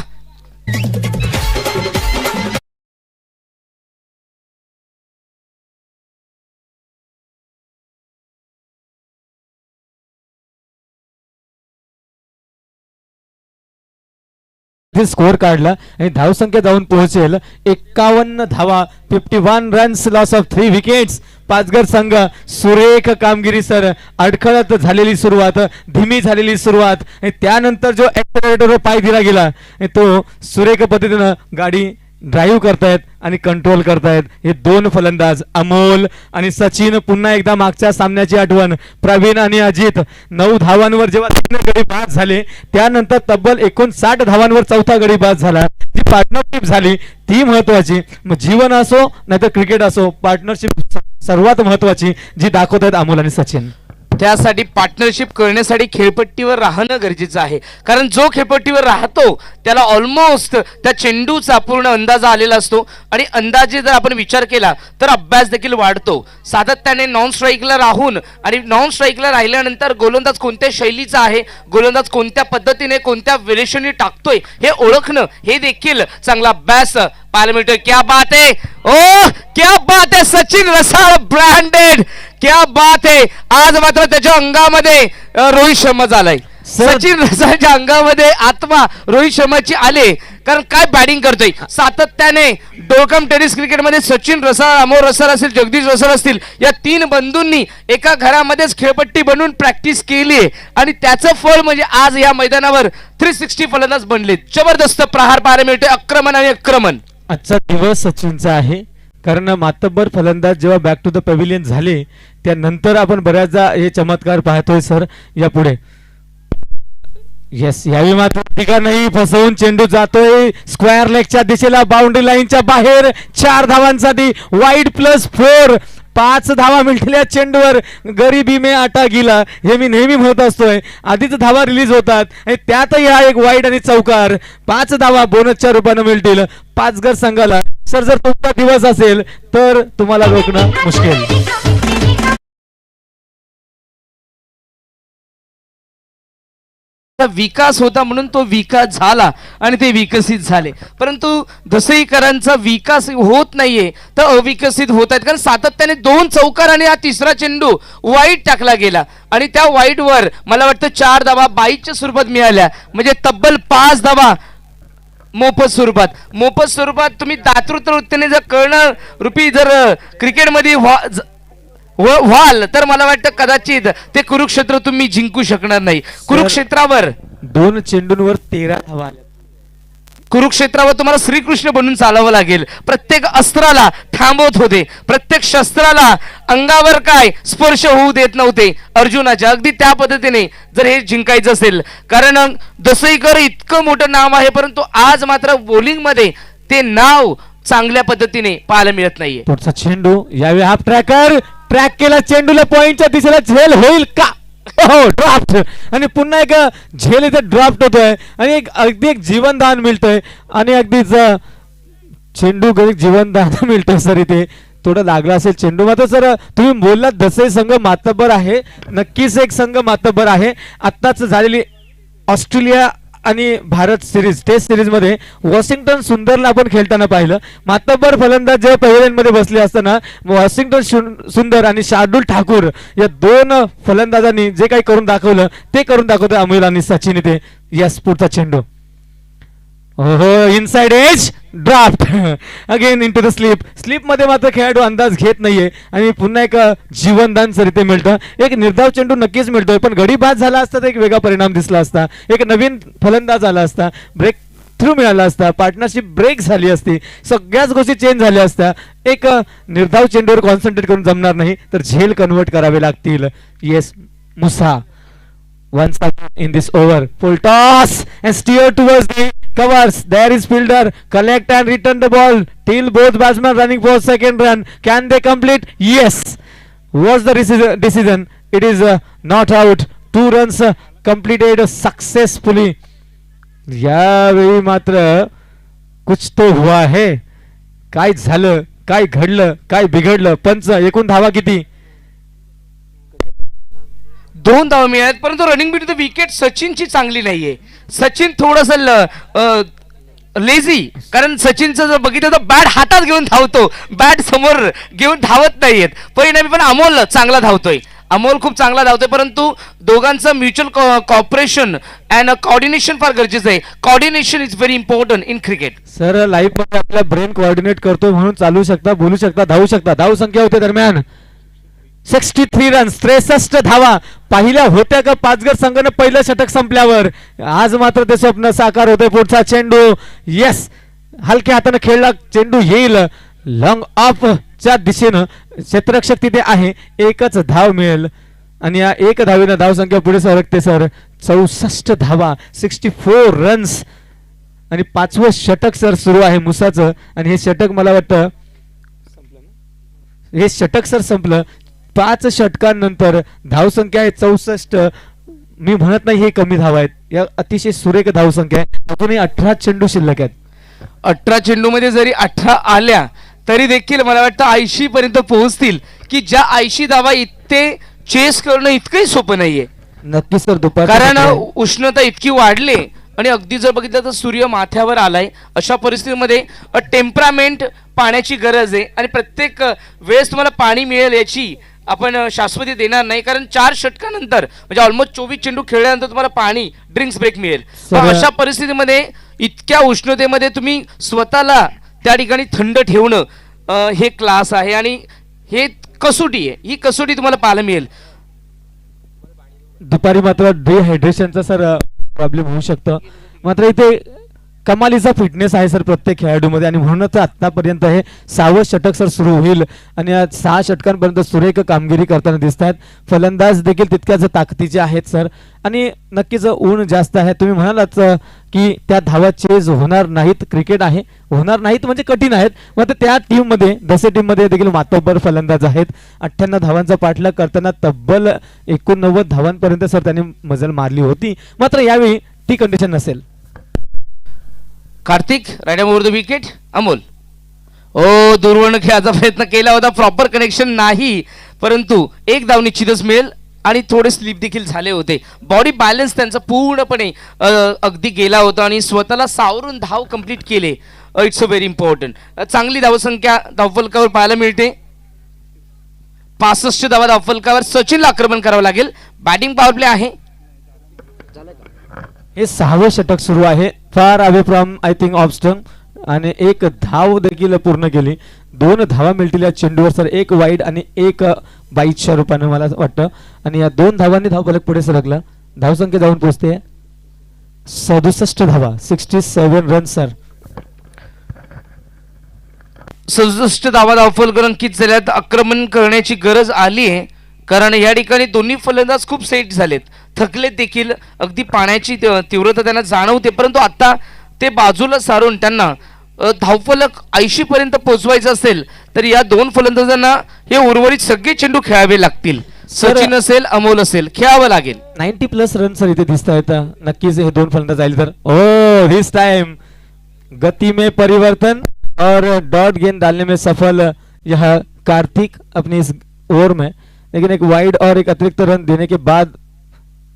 स्कोर काढला आणि धावसंख्या जाऊन पोहोचेल 51 धावा, 51 runs, loss of 3 wickets. Pachghar संघ सुरेख कामगिरी सर. अडखळत झालेली सुरुवात, धीमी झालेली सुरुवात आणि त्यानंतर जो ऍक्सेलरेटरवर पाय दिला गेला तो सुरेख पद्धतीनं गाडी ड्राईव्ह करतायत आणि कंट्रोल करतायत हे 2 फलंदाज अमोल आणि सचिन. पुन्हा एकदा मागच्या सामन्याची आठवण. प्रवीण आणि अजित 9 धावांवर जेव्हा 3 गडी बाद झाले त्यानंतर तब्बल 59 धावांवर 4था गडी बाद झाला. जी पार्टनरशिप झाली ती महत्वाची. मग जीवन असो नाहीतर क्रिकेट असो, पार्टनरशिप सर्वात महत्वाची जी दाखवतात अमोल आणि सचिन. त्यासाठी पार्टनरशिप करण्यासाठी खेळपट्टीवर राहणं गरजेचं आहे, कारण जो खेळपट्टीवर राहतो त्याला ऑलमोस्ट त्या चेंडूचा पूर्ण अंदाज आलेला असतो आणि अंदाजे जर आपण विचार केला तर अभ्यास देखील वाढतो. सातत्याने नॉन स्ट्राईकला राहून आणि नॉन स्ट्राईकला राहिल्यानंतर गोलंदाज कोणत्या शैलीचा आहे, गोलंदाज कोणत्या पद्धतीने कोणत्या वेरिएशनने टाकतोय हे ओळखणं हे देखील चांगला अभ्यास पाहायला मिळतोय. क्या बात है, ओ क्या बात है सचिन रसाळ ब्रँडेड, क्या बात है. आज मात्र त्याच्या अंगामध्ये रोहित शर्मा झालाय. सचिन रसाळच्या अंगामध्ये आत्मा रोहित शर्माची आले, कारण काय बॅटिंग करतोय सातत्याने. डोकम टेनिस क्रिकेटमध्ये सचिन रसाळ, अमोल रसाळ असतील, जगदीश रसाळ असतील, या 3 बंधूंनी एका घरामध्येच खेळपट्टी बनवून प्रॅक्टिस केली आणि त्याचं फळ म्हणजे आज या मैदानावर 360 फलंदाज बनले. जबरदस्त प्रहार पाहायला मिळते, आक्रमण आणि आक्रमण. आजचा दिवस सचिनचा आहे, कारण मातब्बर फलंदाज जेव्हा बॅक टू द पॅव्हिलियन झाले त्यानंतर आपण बऱ्याचदा हे चमत्कार पाहतोय सर. यापुढे येस, यावेळी मात्र ठिकाणी फसवून चेंडू जातोय स्क्वेअर लेगच्या दिशेला, बाउंड्री लाईनच्या बाहेर. 4 धावांसाठी वाईड +4. 5 धावा मिळाल्या चेंडूवर. गरिबी में आटा गिला हे मी नेहमी म्हणत असतोय. आधीच धावा रिलीज होतात आणि त्यातही हा एक वाईड आणि चौकार. 5 धावा बोनसच्या रूपाने मिळतील पाचघर संघाला. सर, जर तुमचा दिवस असेल तर तुम्हाला रोखणं मुश्किल. विकास होता म्हणून तो विकास झाला आणि ते विकसित झाले. परंतु दसईकरांचा विकास होत नाहीये तर अविकसित होत आहेत, कारण सातत्याने 2 चौकार आणि हा तिसरा चेंडू वाईट टाकला गेला आणि त्या वाईट वर मला वाटतं 4 धावा बाईच्या स्वरूपात मिळाल्या, म्हणजे तब्बल 5 धावा मोफत स्वरूपात तुम्ही दातृत्व वृत्तीने जर कळणं रूपी जर क्रिकेटमध्ये व्हाल तर मला वाटतं कदाचित ते कुरुक्षेत्र तुम्ही जिंकू शकणार नाही. कुरुक्षेत्रावर 2 चेंडूंवर 13 धावा आल्या. कुरुक्षेत्रावर तुम्हाला श्रीकृष्ण बनून चालावं लागेल. प्रत्येक अस्त्राला थांबवत होते, प्रत्येक शस्त्राला अंगावर काय स्पर्श होऊ देत नव्हते अर्जुनाच्या. अगदी त्या पद्धतीने जर हे जिंकायचं असेल, कारण दसईकर इतकं मोठं नाव आहे परंतु आज मात्र बॉलिंग मध्ये ते नाव चांगल्या पद्धतीने पाहायला मिळत नाहीये. पुढचा चेंडू यावेळी हाफ ट्रॅक केला चेंडूला, पॉइंटच्या दिशेला झेल होईल का? हो, ड्राफ्ट. आणि पुन्हा एक झेल इथे ड्राफ्ट होतोय आणि अगदी एक जीवनदान मिळतोय आणि अगदीच चेंडू गरीब जीवनदान मिळतोय. सर, इथे थोडं लागला असेल चेंडू. मात्र सर, तुम्ही बोललात दसई संघ मातब्बर आहे, नक्कीच एक संघ मातब्बर आहे. आत्ताच झालेली ऑस्ट्रेलिया आणि भारत सिरीज टेस्ट सिरीज मध्ये वॉशिंग्टन सुंदरला आपण खेळताना पाहिलं. मातब्बर फलंदाज जेव्हा पहिल्यांमध्ये बसले असताना वॉशिंग्टन सुंदर आणि शार्दुल ठाकूर या 2 फलंदाजांनी जे काही करून दाखवलं ते करून दाखवतं अमोल आणि सचिन इथे. यस, पुढचा चेंडू हो, inside edge draft again into the slip मध्ये मात्र खेळाडू अंदाज घेत नाहीये आणि पुन्हा एक जीवनदान सर इथे मिळतं. एक निर्धाव चेंडू नक्कीच मिळतोय, पण गडी बाद झाला असता तर एक वेगळा परिणाम दिसला असता. एक नवीन फलंदाज आला असता, ब्रेक थ्रू मिळाला असता, पार्टनरशिप ब्रेक झाली असती, सगळ्याच गोष्टी चेंज झाल्या असत्या. एक निर्धाव चेंडूवर कॉन्सन्ट्रेट करून जमणार नाही तर झेल कन्वर्ट करावे लागतील. Yes, Musa once in this over, full toss and steer towards the covers. There is fielder, collect and return the ball till both batsmen running for second run. Can they complete? Yes. What's the decision? It is not out. 2 runs completed successfully. यावेळी मात्र कुछ तो हुआ है. काय झालं, काय घडलं, काय बिघडलं? पंच, एकूण धावा किती? 2 धावा मिळाल्यात, परंतु रनिंग बिटवीन द विकेट सचिनची चांगली नाहीये. सचिन थोडस लेझी, कारण सचिनचं जर बघितलं तर बॅट हातात घेऊन धावतो, बॅट समोर घेऊन धावत नाहीयेत. परिणामी पण अमोल चांगला धावतोय, अमोल खूप चांगला धावतोय, परंतु दोघांचं म्युच्युअल कॉपरेशन अँड कॉर्डिनेशन फार गरजेचं आहे. Coordination is very important in cricket. Sir, live मध्ये आपला ब्रेन कोऑर्डिनेट करतो म्हणून चालू शकता, बोलू शकता, धावू शकता. धाव संख्या होते दरम्यान 63 रन्स, 63 धावा पाहिल्या होत्या का पाचघर संघाने पहिलं षटक संपल्यावर? आज मात्र ते स्वप्न साकार होते. पुढचा चेंडू, येस, हलक्या हाताने खेळला चेंडू, येईल लॉंग ऑफ च्या दिशेनं. क्षेत्ररक्षक तिथे आहे, एकच धाव मिळेल आणि या 1 धावेनं धाव संख्या पुढे सरकते सर. 64 धावा, 64 रन्स आणि 5वं षटक सर सुरू आहे मुसाचं. आणि हे षटक मला वाटतं हे षटक सर संपलं. 5 षटकांनंतर धावसंख्या आहे 64. मी म्हणत नाही हे कमी धावा आहेत, या अतिशय सुरेख धावसंख्या आहे. अजूनही 18 चेंडू शिल्लक आहेत. 18 चेंडू मध्ये जरी 18 आल्या तरी देखील मला वाटतं 80 पर्यंत पोहोचतील, की ज्या 80 धावा इतके चेस करणं इतकंही सोपं नाहीये. नक्कीच सर, दुपार कारण उष्णता इतकी वाढली आणि अगदी जर बघितलं तर सूर्य माथ्यावर आलाय. अशा परिस्थितीमध्ये टेम्परामेंट पाण्याची गरज आहे आणि प्रत्येक वेळेस तुम्हाला पाणी मिळेल याची आपण शाश्वती देणार नाही, कारण 4 षटकानंतर म्हणजे ऑलमोस्ट 24 चेंडू खेळल्यानंतर तुम्हाला पाणी ड्रिंक्स ब्रेक मिळेल. अशा परिस्थितीमध्ये इतक्या उष्णतेमध्ये तुम्ही स्वतःला त्या ठिकाणी थंड ठेवणं हे क्लास आहे आणि हे कसोटी आहे. ही कसोटी तुम्हाला पाहायला मिळेल. दुपारी मात्र डिहायड्रेशनचा सर प्रॉब्लेम होऊ शकतो. मात्र इथे कमालीचा फिटनेस आहे सर प्रत्येक खेळाडूमध्ये आणि म्हणूनच आतापर्यंत हे 6वं षटक सर सुरू होईल आणि या 6 षटकांपर्यंत सुरेख कामगिरी करताना दिसत आहेत. फलंदाज देखील तितक्याच ताकदीचे आहेत सर आणि नक्कीच ऊन जास्त आहे. तुम्ही म्हणालात की त्या धावा चेज होणार नाहीत, क्रिकेट आहे, होणार नाहीत म्हणजे कठीण आहेत. मात्र त्या टीममध्ये दसे टीममध्ये देखील मातोबर फलंदाज आहेत. 98 धावांचा पाठलाग करताना तब्बल 89 धावांपर्यंत सर त्यांनी मजल मारली होती. मात्र यावेळी ती कंडिशन नसेल. Kartik right over the wicket. Amol ओ दुर्वर्ण खेळाचा प्रयत्न केला होता, प्रॉपर कनेक्शन नाही, परंतु एक धाव निश्चितच मिळेल आणि थोडे स्लिप देखील झाले होते. बॉडी बॅलन्स त्यांचा पूर्णपणे अगदी गेला होता आणि स्वतःला सावरून धाव कंप्लीट केले. It's a very important. चांगली धावसंख्या धावफलकावर पाहायला मिळते. 65 धावा धावफलकावर. सचिनला आक्रमण करावं लागेल. बॅटिंग पॉवर प्ले आहे. हे 6वं षटक सुरू आहे. Far away from I think off stump आणि एक धाव देखील पूर्ण केली. 2 धावा मिळतील या चेंडूवर सर, एक वाईड आणि एक बाईटच्या रूपाने मला वाटतं आणि या 2 धावांनी धावफलक पुढे सरकला. धावसंख्या जाऊन पोहोचते 67 धावा, 67 रन सर. 67 धावा धावफलक अंकित झाल्यात. आक्रमण करण्याची गरज आली आहे कारण या ठिकाणी दोन्ही फलंदाज खूप सेट झालेत, थकलेत देखील. अगदी पाण्याची तीव्रता त्यांना जाणवते, परंतु आता ते बाजूला सारून त्यांना धावफलक 80 पर्यंत पोहोचवायचं असेल तर या 2 फलंदाजांना हे उर्वरित सगळे चेंडू खेळावे लागतील. सचिन असेल, अमोल असेल, खेळावं लागेल. 90+ रन सर इथे दिसत आहेत. नक्कीच हे 2 फलंदाज आले तर ओ दिस टाइम गति में परिवर्तन और डॉट गेंद डालने में सफल यह कार्तिक अपनी इस ओवर में, लेकिन एक वाइड और एक अतिरिक्त रन देने के बाद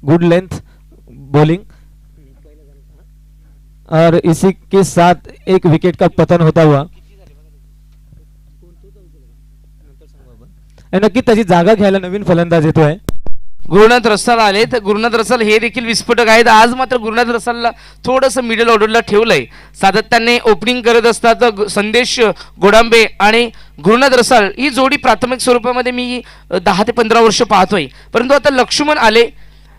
गुड लेंथ बॉलिंग और इसी के साथ एक विकेट का पतन होता हुआ. नक्की त्याची जागा घ्यायला नवीन फलंदाज येतोय. गुरुनाथ रसाल आले तर गुरुनाथ रसाल हे देखील विस्फोटक आहेत. आज मात्र गुरुनाथ रसालला थोडंसं मिडल ऑर्डरला ठेवलंय. सातत्याने ओपनिंग करत असतात संदेश गोडांबे आणि गुरुनाथ रसाल. ही जोडी प्राथमिक स्वरूपामध्ये मी 10 ते 15 वर्ष पाहतोय, परंतु आता लक्ष्मण आले.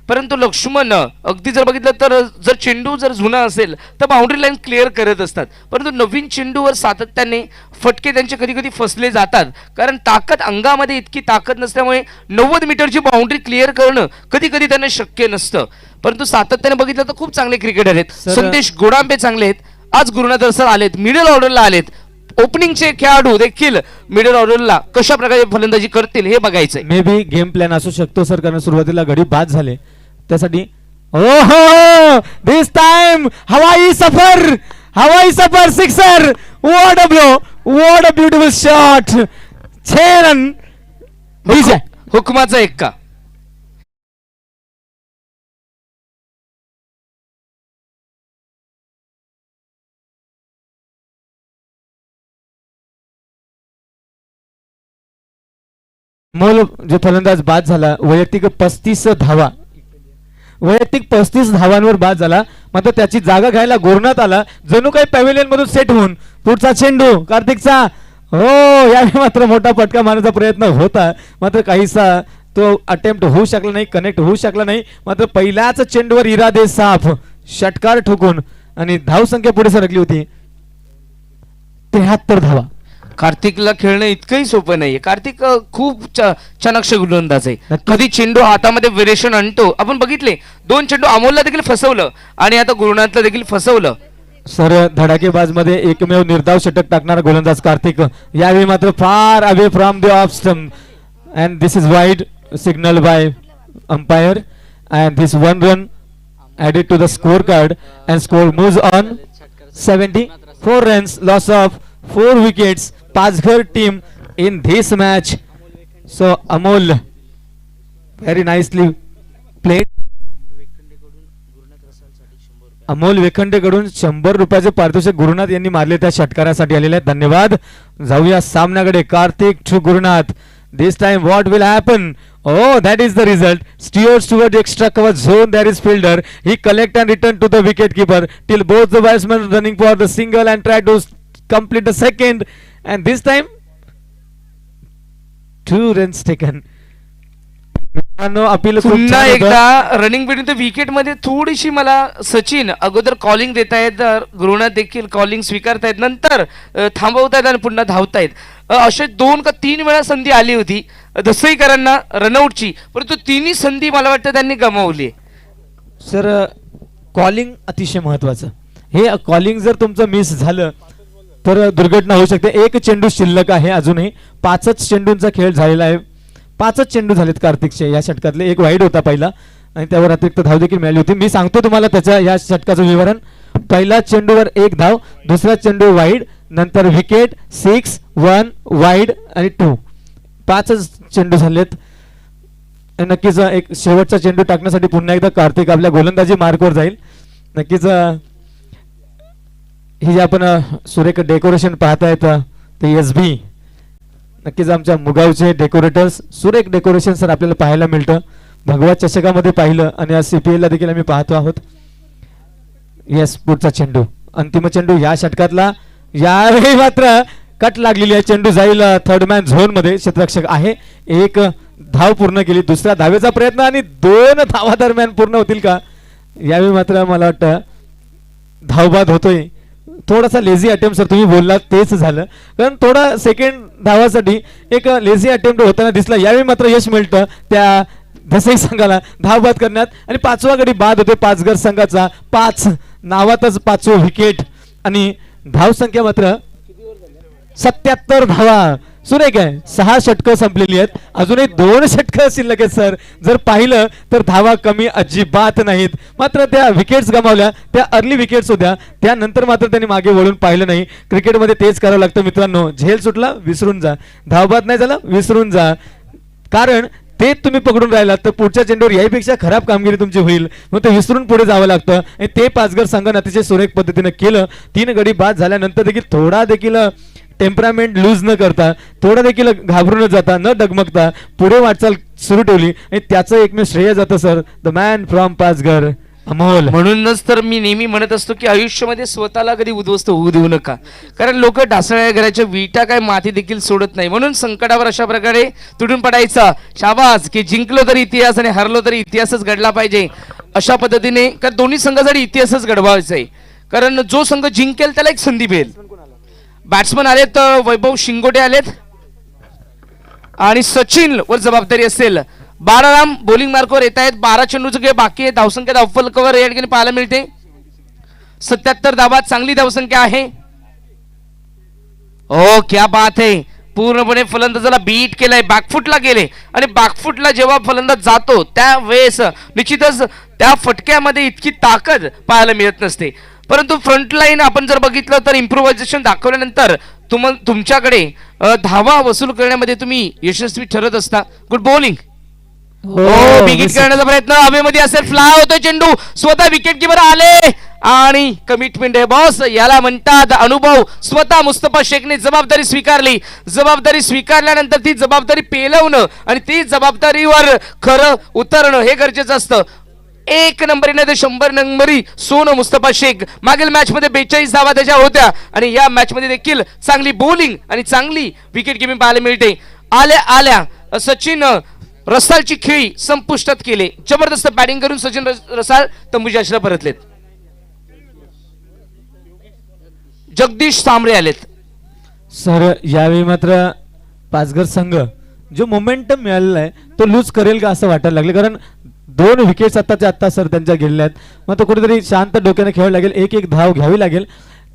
परंतु लक्ष्मण अगदी जर बघितलं तर जर चेंडू जर जुना असेल तर बाउंड्री लाईन क्लिअर करत असतात, परंतु नवीन चेंडूवर सातत्याने फटके त्यांचे कधी कधी फसले जातात कारण ताकद अंगामध्ये इतकी ताकद नसल्यामुळे 90 मीटरची बाउंड्री क्लिअर करणं कधी कधी त्यांना शक्य नसतं. परंतु सातत्याने बघितलं तर खूप चांगले क्रिकेटर आहेत. संदेश गोडांबे चांगले आहेत. आज गुरुनाथ रसाल आलेत, मिडल ऑर्डरला आलेत. ओपनिंगचे खेळाडू देखील मिडल ऑर्डरला कशा प्रकारे फलंदाजी करतील हे बघायचंय. मे बी गेम प्लॅन असू शकतो सर, कारण सुरुवातीला गडी बाद झाले त्यासाठी. ओहो दिस टाइम हवाई सफर sixer. What a blow, what a beautiful shot. 6 run. हुकमाचा एक्का. मोल जो फलंदाज बाद झाला वैयक्तिक 35 धावा, वैयक्तिक 35 धावांवर बाद झाला. मात्र त्याची जागा घ्यायला गुरुनाथ आला, जणू काही पॅव्हिलियन मधून सेट होऊन. पुढचा चेंडू कार्तिकचा. हो यावेळी मात्र मोठा फटका मारण्याचा प्रयत्न होता, मात्र काहीसा तो अटेम्प्ट होऊ शकला नाही, कनेक्ट होऊ शकला नाही. मात्र पहिल्याच चेंडूवर इरादे साफ षटकार ठोकून आणि धावसंख्या पुढे सरकली होती 73 धावा. कार्तिकला खेळणं इतकंही सोपं नाहीये. कार्तिक खूप चाणाक्ष गोलंदाज आहे. कधी चेंडू हातामध्ये व्हेरिएशन आणतो. आपण बघितले 2 चेंडू अमोलला देखील फसवलं आणि आता गुरुनाथला देखील फसवलं. सर धडाकेबाज मध्ये एकमेव निर्धाव षटक टाकणारा गोलंदाज कार्तिक यावेळी मात्र far away from the off stump and this is wide signal bye umpire and this 1 run added to the scorecard and score moves on 74 runs, loss of 4 wickets. Pajghar team in this match. So Amol very nicely played. Amol Wekhande कडून 100 रुपयाचे पारितोषिक गुरुनाथ यांनी मारले त्या षटकारासाठी आलेले आहेत. धन्यवाद. जाऊया सामन्याकडे. Kartik to Gurunath. This time what will happen? Oh, that is the result. Steers toward extra cover zone. There is fielder. He collect and return to the wicket keeper till both the batsmen running for the single and try to complete the second. And this time 2 runs taken. मित्रांनो appeal खूप पुन्हा छान होतं. एकदा running between the wicket मध्ये थोडीशी मला सचिन अगोदर कॉलिंग देत आहेत, गृहणात देखील कॉलिंग स्वीकारतायत, नंतर थांबवतायत आणि पुन्हा धावतायत. असे 2 का 3 वेळा संधी आली होती दसईकरांना रनआउटची, परंतु तिन्ही संधी मला वाटतं त्यांनी गमावली. सर कॉलिंग अतिशय महत्वाचं. हे कॉलिंग जर तुमचं मिस झालं तर दुर्घटना होऊ शकते. एक चेंडू शिल्लक आहे, अजूनही 5च चेंडूंचा खेळ झालेला आहे. 5च चेंडू झालेत कार्तिकचे या षटकातले. एक वाईड होता पहिला आणि त्यावर अतिरिक्त धाव देखील मिळाली होती. मी सांगतो तुम्हाला त्याच्या या षटकाचं विवरण. पहिल्या चेंडूवर 1 धाव, दुसरा चेंडू वाईड, नंतर विकेट, 6, 1 वाईड आणि 2. 5च चेंडू झालेत. नक्कीच एक शेवटचा चेंडू टाकण्यासाठी पुन्हा एकदा कार्तिक आपल्या गोलंदाजी मार्कवर जाईल. नक्कीच हे जे आपण सुरेख डेकोरेशन पाहतायत ते SB, नक्कीच आमच्या मुगावचे डेकोरेटर्स, सुरेख डेकोरेशन सर आपल्याला पाहायला मिळतं. भगवा चषकामध्ये पाहिलं आणि आज CPL ला देखील आम्ही पाहतो आहोत. येस, पुढचा चेंडू, अंतिम चेंडू या षटकातला. यावेळी मात्र कट लागलेली आहे. चेंडू जाईल थर्ड मॅन झोन मध्ये. क्षेत्ररक्षक आहे. 1 धाव पूर्ण केली. दुसऱ्या धावेचा प्रयत्न आणि 2 धावा दरम्यान पूर्ण होतील का? यावेळी मात्र मला वाटतं धावबाद होतोय. थोडासा लेझी अटेम्प्ट सर तुम्ही बोललात तेच झालं, कारण थोडा सेकंड धावासाठी एक लेझी अटेम्प्ट होताना दिसला. यावेळी मात्र यश मिळतं त्या दसई संघाला धावबाद करण्यात आणि 5वा गडी बाद होते पाचघर संघाचा. 5 नावातच 5वं विकेट आणि धावसंख्या मात्र 77 धावा. सुरेख आहे. 6 षटकं संपलेली आहेत. अजूनही 2 षटकं शिल्लक आहेत सर. जर पाहिलं तर धावा कमी अजिबात नाहीत. मात्र त्या विकेट्स गमावल्या, त्या अर्ली विकेट्स होत्या. त्यानंतर मात्र त्यांनी मागे वळून पाहिलं नाही. क्रिकेटमध्ये तेच करावं लागतं मित्रांनो. झेल सुटला विसरून जा, धावबाद नाही झाला विसरून जा, कारण ते तुम्ही पकडून राहिलात तर पुढच्या चेंडूवर याहीपेक्षा खराब कामगिरी तुमची होईल. मग ते विसरून पुढे जावं लागतं आणि ते पाचघर संघाने अतिशय सुरेख पद्धतीने केलं. 3 गडी बाद झाल्यानंतर देखील थोडा देखील टेम्परामेंट लूज न करता, थोडा देखील घाबरून न जाता, न डगमगता पुढे वाटचाल सुरू ठेवली आणि त्याचं एकमेव श्रेय जातं sir the man from Pachghar, Amol. म्हणूनच तर मी नेहमी म्हणत असतो की आयुष्यामध्ये स्वतःला कधी उद्ध्वस्त होऊ देऊ नका, कारण लोक ढासळ्या घराच्या विटा काय माती देखील सोडत नाही. म्हणून संकटावर अशा प्रकारे तुटून पडायचा. शाबास की जिंकलो तरी इतिहास आणि हरलो तरी इतिहासच घडला पाहिजे अशा पद्धतीने, कारण दोन्ही संघासाठी इतिहासच घडवायचा आहे. कारण जो संघ जिंकेल त्याला एक संधी मिळेल. बॅट्समन आलेत, वैभव शिंगोटे आलेत आणि सचिन वर जबाबदारी असेल. बाळाराम बॉलिंग मार्कवर येत आहेत. 12 चेंडूचे खेळ बाकी आहे. धावसंख्या धावफलकावर या ठिकाणी पाहायला मिळते 77 धावा, चांगली धावसंख्या आहे. ओ क्या बात आहे. पूर्णपणे फलंदाजाला बीट केलंय, बॅकफुटला गेले आणि बॅकफुटला जेव्हा फलंदाज जातो त्यावेळेस निश्चितच त्या फटक्यामध्ये इतकी ताकद पाहायला मिळत नसते. परंतु फ्रंट लाईन आपण जर बघितलं तर इम्प्रोव्हायझेशन दाखवल्यानंतर तुमच्याकडे धावा वसूल करण्यामध्ये तुम्ही यशस्वी ठरत असता. Good bowling. हो, विकेट करण्याचा प्रयत्न हवेमध्ये असेल, फ्लाय होतोय चेंडू, स्वतः विकेट कीपर आले आणि कमिटमेंट आहे बॉस, याला म्हणतात अनुभव. स्वतः मुस्तफा शेखने जबाबदारी स्वीकारली. जबाबदारी स्वीकारल्यानंतर ती जबाबदारी पेलवणं आणि ती जबाबदारीवर खरं उतरणं हे गरजेचं असतं. 1 नंबरीने ते 100 नंबरी सोनं मुस्तफा शेख. मागील मॅच मध्ये 42 धावा त्याच्या होत्या आणि या मॅच मध्ये देखील चांगली बॉलिंग आणि चांगली विकेट कीपिंग पाहायला मिळते. आल्या सचिन रसालची खेळी संपुष्टात केले. जबरदस्त बॅटिंग करून सचिन रसाल तंबूच्या आशेला परतलेत. जगदीश सामरे आलेत. सर यावेळी मात्र पाचघर संघ जो मोमेंटम मिळालेला आहे तो लूज करेल का असं वाटायला लागले, कारण 2 विकेट्स आत्ताच्या आत्ता सर त्यांच्या गेलेल्या आहेत. मग तो कुठेतरी शांत डोक्याने खेळावं लागेल. एक धाव घ्यावी लागेल.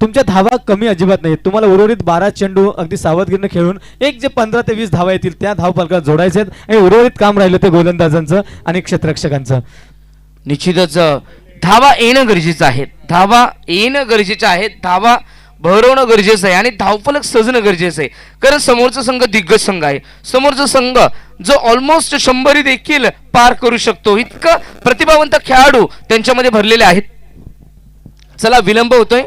तुमच्या धावा कमी अजिबात नाही. तुम्हाला उर्वरित 12 चेंडू अगदी सावधगिरीने खेळून एक जे 15 ते 20 धावा येतील त्या धाव फलकात जोडायचे आहेत आणि उर्वरित काम राहिलं ते गोलंदाजांचं आणि क्षेत्ररक्षकांचं. निश्चितच धावा येणं गरजेचं आहे. धावा येणं गरजेचं आहे. धावा भरवणं गरजेचं आहे आणि धावफलक सजणं गरजेचं आहे. कारण समोरचा संघ दिग्गज संघ आहे. समोरचा संघ जो ऑलमोस्ट 100 देखील पार करू शकतो इतकं प्रतिभावंत खेळाडू त्यांच्यामध्ये भरलेले आहेत. चला, विलंब होतोय.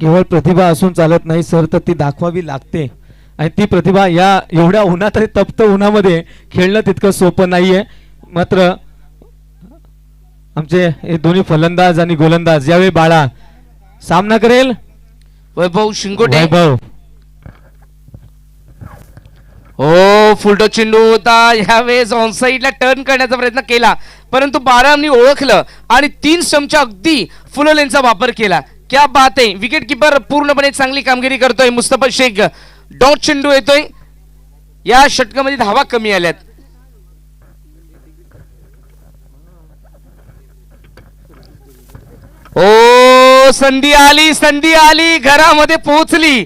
केवळ प्रतिभा असून चालत नाही सर, तर ती दाखवावी लागते आणि ती प्रतिभा या एवढ्या उन्हात आणि तप्त उन्हामध्ये खेळणं तितकं सोपं नाहीये. मात्र आमचे हे दोन्ही फलंदाज आणि गोलंदाज यावेळी बाळा सामना करेल. वैभव शिंगोटे. वैभव हो फुलटो चेंडू होता, ह्यावेळेस ऑन साईडला टर्न करण्याचा प्रयत्न केला, परंतु बारामनी ओळखलं आणि 3 स्टंपच्या अगदी फुल लेनचा वापर केला. क्या बात आहे. विकेट किपर पूर्णपणे चांगली कामगिरी करतोय. मुस्तफा शेख डॉट चेंडू येतोय. या षटकामध्ये धावा कमी आल्यात. ओ संधी आली घरामध्ये पोहोचली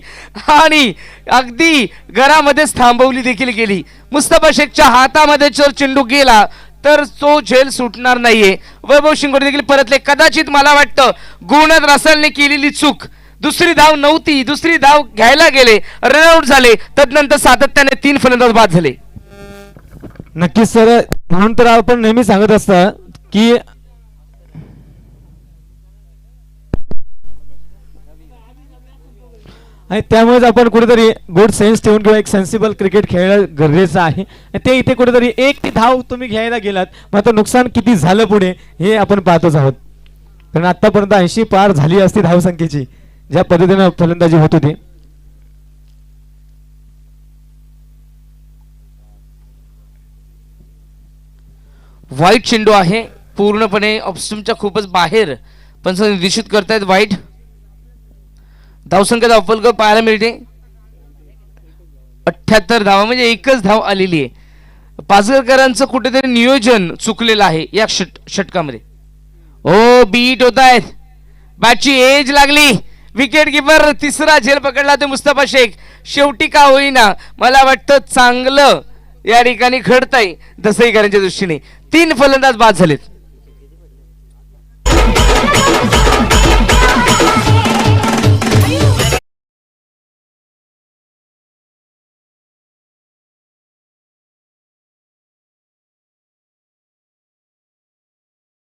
आणि अगदी घरामध्येच थांबवली देखील गेली. मुस्तफा शेखच्या हातामध्ये जर चेंडू गेला तर तो झेल सुटणार नाहीये. वैभव शिंगोटे देखील परतले. कदाचित मला वाटतं गुणत रसलने केलेली चूक. दुसरी धाव नव्हती, दुसरी धाव घ्यायला गेले, रनआउट झाले, तदनंतर सातत्याने 3 फलंदाज बाद झाले. नक्कीच सर, म्हणून तर आपण नेहमी सांगत असता की आणि त्यामुळेच आपण कुठेतरी गुड सेन्स ठेवून किंवा एक सेन्सिबल क्रिकेट खेळणं गरजेचं आहे. ते इथे कुठेतरी एक धाव तुम्ही घ्यायला गेलात, मात्र नुकसान किती झालं पुढे हे आपण पाहतोच आहोत. कारण आतापर्यंत 80 पार झाली असती धावसंख्येची ज्या पद्धतीने फलंदाजी होत होती. व्हाईट चेंडू आहे, पूर्णपणे ऑफस्टमच्या खूपच बाहेर पण निश्चित करतायत व्हाईट. धावसंख्या धावफलक पाहायला मिळते 78 धावा, म्हणजे एकच धाव आलेली आहे. पाचगरकरांचं कुठेतरी नियोजन चुकलेलं आहे या षटकामध्ये. ओ बीट होत आहेत, बॅटची एज लागली. विकेट किपर तिसरा झेल पकडला ते मुस्तफा शेख. शेवटी का होईना मला वाटतं चांगलं या ठिकाणी घडतंय दसईकरांच्या दृष्टीने. 3 फलंदाज बाद झालेत.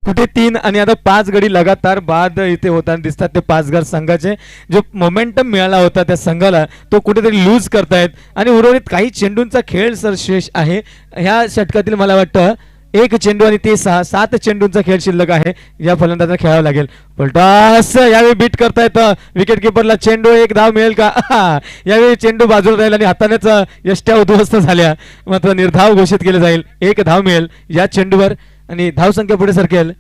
कुठे 3 आणि आता 5 गडी लगातार बाद इथे होताना दिसतात. ते पाचघर संघाचे जो मोमेंटम मिळाला होता त्या संघाला तो कुठेतरी लूज करतायत आणि उर्वरित काही चेंडूंचा खेळ सर शेष आहे ह्या षटकातील. मला वाटतं 1 चेंडू आणि ते 7 चेंडूंचा खेळ शिल्लक आहे. या फलंदाजांना खेळावं लागेल. पलटास यावेळी बीट करतायत विकेट किपरला. चेंडू 1 धाव मिळेल का? यावेळी चेंडू बाजूला राहील आणि हातानेच यष्ट्या उद्ध्वस्त झाल्या, मात्र निर्धाव घोषित केले जाईल. 1 धाव मिळेल या चेंडूवर आणि धावसंख्या पुढे सरकेल.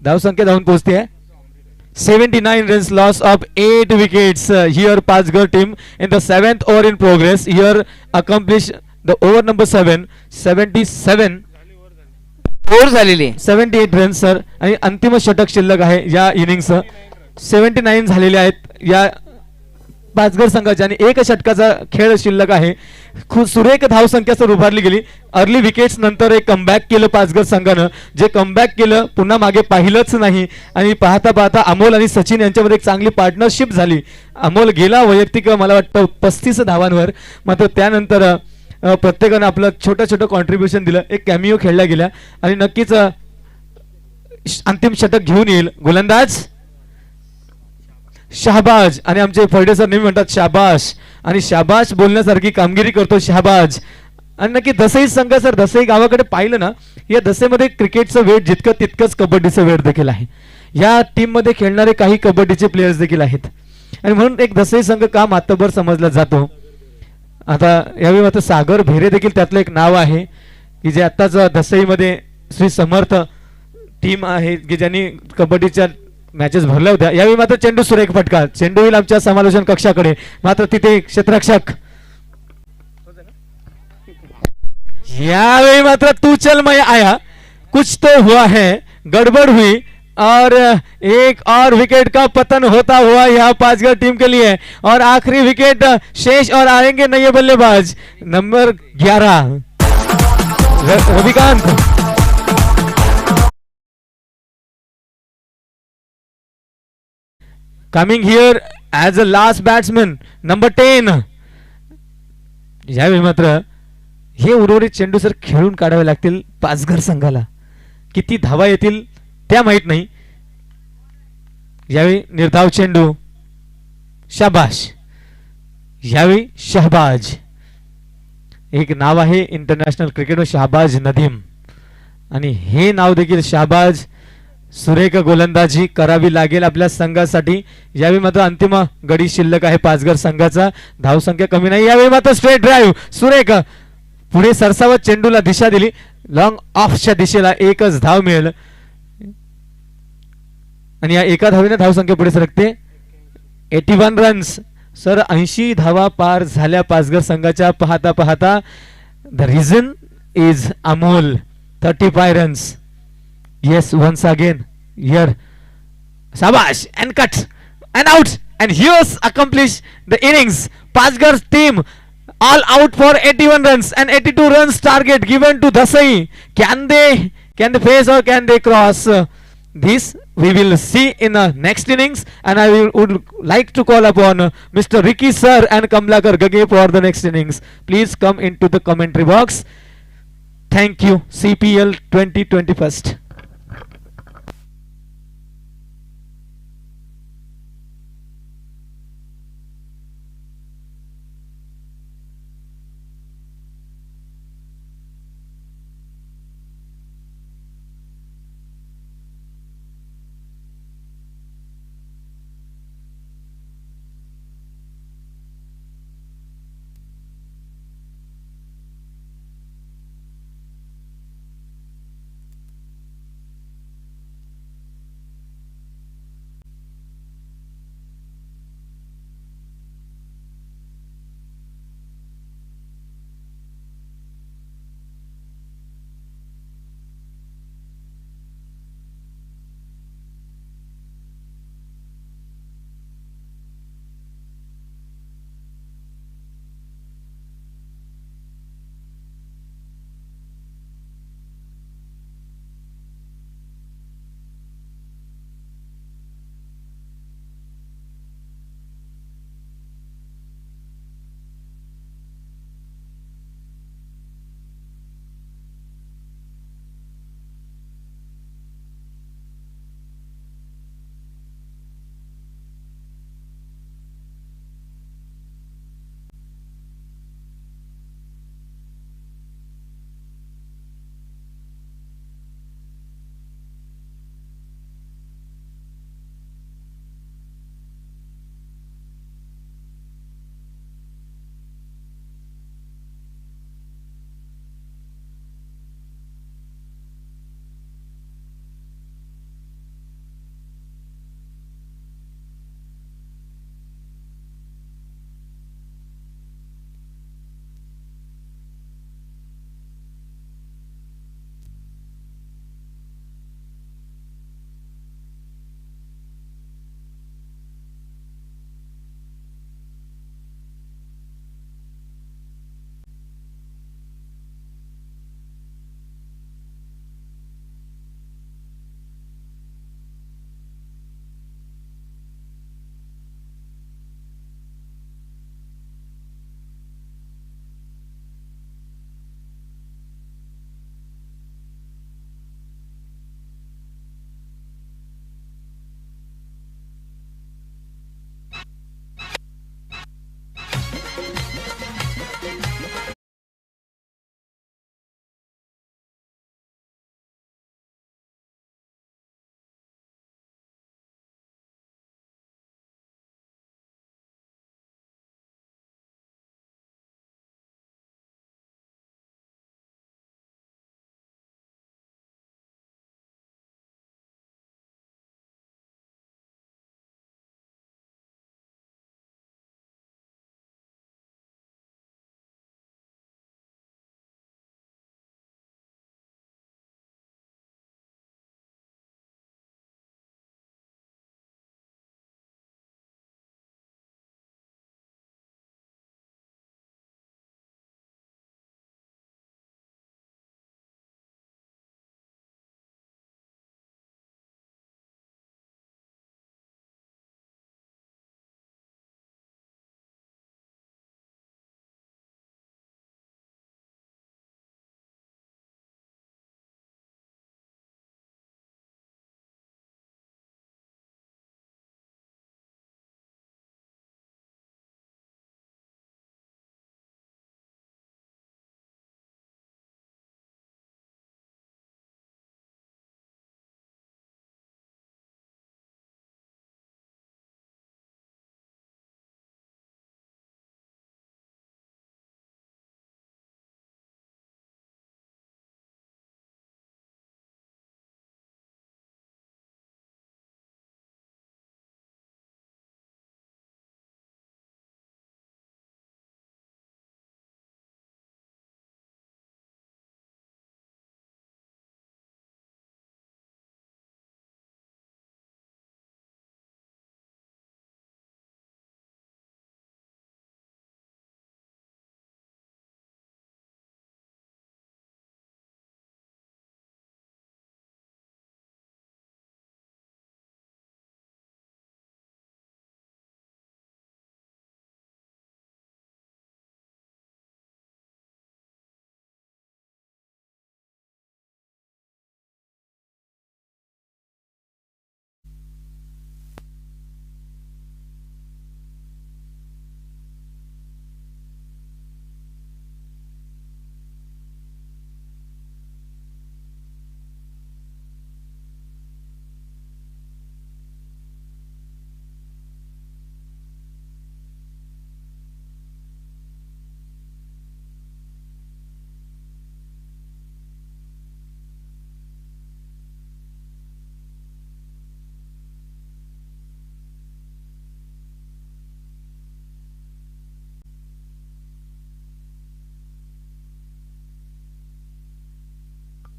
धावसंख्या धावून पोहोचते 79 runs loss of 8 wickets here Pachgar team in the 7th over in progress. Here accomplish the over number 7 77 over झालेली 78 रन्स सर आणि अंतिम षटक शिल्लक आहे या इनिंग्स. 79 झालेले आहेत या पाचघर संघाच्या आणि 1 षटकाचा खेळ शिल्लक आहे. खूप सुरेख धावसंख्या सर उभारली गेली. अर्ली विकेट्स नंतर एक कमबॅक केलं पाचघर संघानं. जे कमबॅक केलं पुन्हा मागे पाहिलंच नाही आणि पाहता पाहता अमोल आणि सचिन यांच्यामध्ये एक चांगली पार्टनरशिप झाली. अमोल गेला वैयक्तिक मला वाटतं 35 धावांवर, मात्र त्यानंतर प्रत्येकानं आपलं छोटं कॉन्ट्रीब्युशन दिलं. एक कॅमिओ खेळला गेला आणि नक्कीच अंतिम षटक घेऊन येईल गोलंदाज शहबाज. आणि आमचे फर्डे सर नेहमी म्हणतात शाबाश, आणि शाबाश बोलण्यासारखी कामगिरी करतो शहबाज. आणि नक्की दसई संघ सर, दसई गावाकडे पाहिलं ना, या दसईमध्ये क्रिकेटचं वेट जितकं तितकंच कबड्डीचं वेट देखील आहे. या टीम मध्ये खेळणारे काही कबड्डीचे प्लेयर्स देखील आहेत आणि म्हणून एक दसई संघ का मातबर समजला जातो. आता यावेळी मात्र सागर भेरे देखील त्यातलं एक नाव आहे की जे आत्ताच दसईमध्ये श्री समर्थ टीम आहे की ज्यांनी कबड्डीच्या मॅचेस भरल्या होत्या. यावेळी मात्र चेंडू सुरेख फटका. चेंडू येईल आमच्या समालोचन कक्षाकडे, मात्र तिथे क्षेत्ररक्षक. यावेळी मात्र तू चल मैं आया, कुछ तो हुआ है, गड़बड़ हुई और एक और विकेट का पतन होता हुआ यहाँ पाचघर टीम के लिए. और आखिरी विकेट शेष और आएंगे नए बल्लेबाज number 11 Ravikant. Coming here as a last batsman number 10. यावेळी मात्र हे उर्वरित चेंडू सर खेळून काढावे लागतील पाचघर संघाला. किती धावा येतील त्या माहित नाही. यावेळी निर्धाव चेंडू शाबाश. यावेळी शहबाज. एक नाव आहे इंटरनॅशनल क्रिकेट शहबाज नदीम आणि हे नाव देखील शहबाज. सुरेख गोलंदाजी करावी लागेल आपल्या संघासाठी. यावेळी मात्र अंतिम गडी शिल्लक आहे पाचघर संघाचा. धावसंख्या कमी नाही. यावेळी मात्र स्ट्रेट ड्राईव्ह सुरेख पुढे सरसावत चेंडूला दिशा दिली. लॉंग ऑफच्या दिशेला एकच धाव मिळेल आणि या एका धावेने धावसंख्या पुढे सरकते 81 रन्स. सर 80 धावा पार झाल्या पाचघर संघाच्या. पाहता पाहता the reason is Amol 35 runs. Yes once again here. शाबाश and cut and out and here's accomplish the innings. Pachghar team all out for 81 runs and 82 runs target given to Dasai. Can they face or can they cross? This we will see in the next innings, and would like to call upon Mr. Ricky sir and Kamlakar Gage for the next innings. Please come into the commentary box. Thank you. CPL 2021.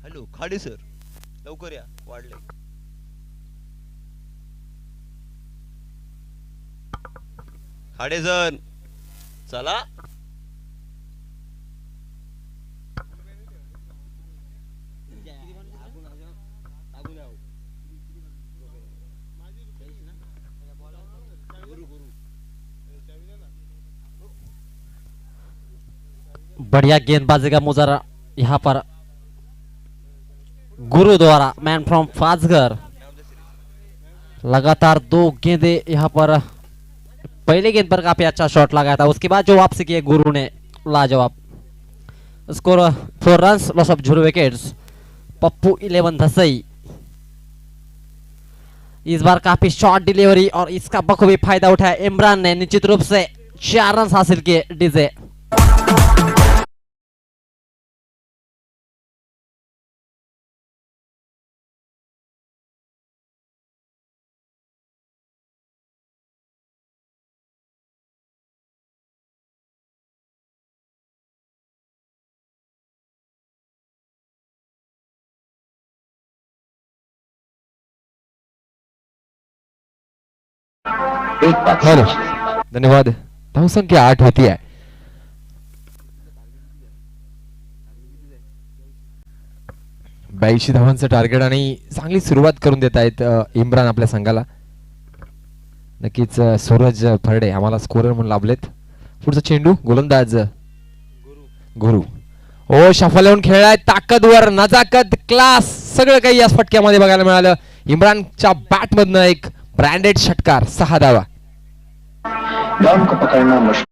Hello Khade sir, लवकर या, वाढले. Khade sir, चला. बढ़िया गेंदबाजी का मुजाहरा यहाँ पर गुरु द्वारा, मैन फ्रॉम फाजगर. लगातार 2 गेंदे यहाँ पर. पहले गेंद पर काफी अच्छा शॉट लगाया था, उसके बाद जो वापसी की गुरु ने लाजवाब. Score 4 runs, loss of 0 wickets. Pappu 11 Dhasai. Is bar coffee short delivery और इसका बखूबी फायदा उठाया इमरान ने. निश्चित रूप से 4 रन हासिल किए डीजे. हॅलो, धन्यवाद. धावसंख्या 8 होती आहे. ब्याऐंशी धावांचं टार्गेट आणि चांगली सुरुवात करून देत आहेत इम्रान आपल्या संघाला. नक्कीच सूरज फरडे आम्हाला स्कोरर म्हणून लाभलेत. पुढचा चेंडू गोलंदाज गुरु. ओ शफल येऊन खेळलाय, ताकदवर, नजाकत, क्लास, सगळं काही या फटक्यामध्ये बघायला मिळालं. इम्रानच्या बॅट मधनं एक ब्रँडेड षटकार, 6 धावा. बॉल को पकड़ना मुश्किल.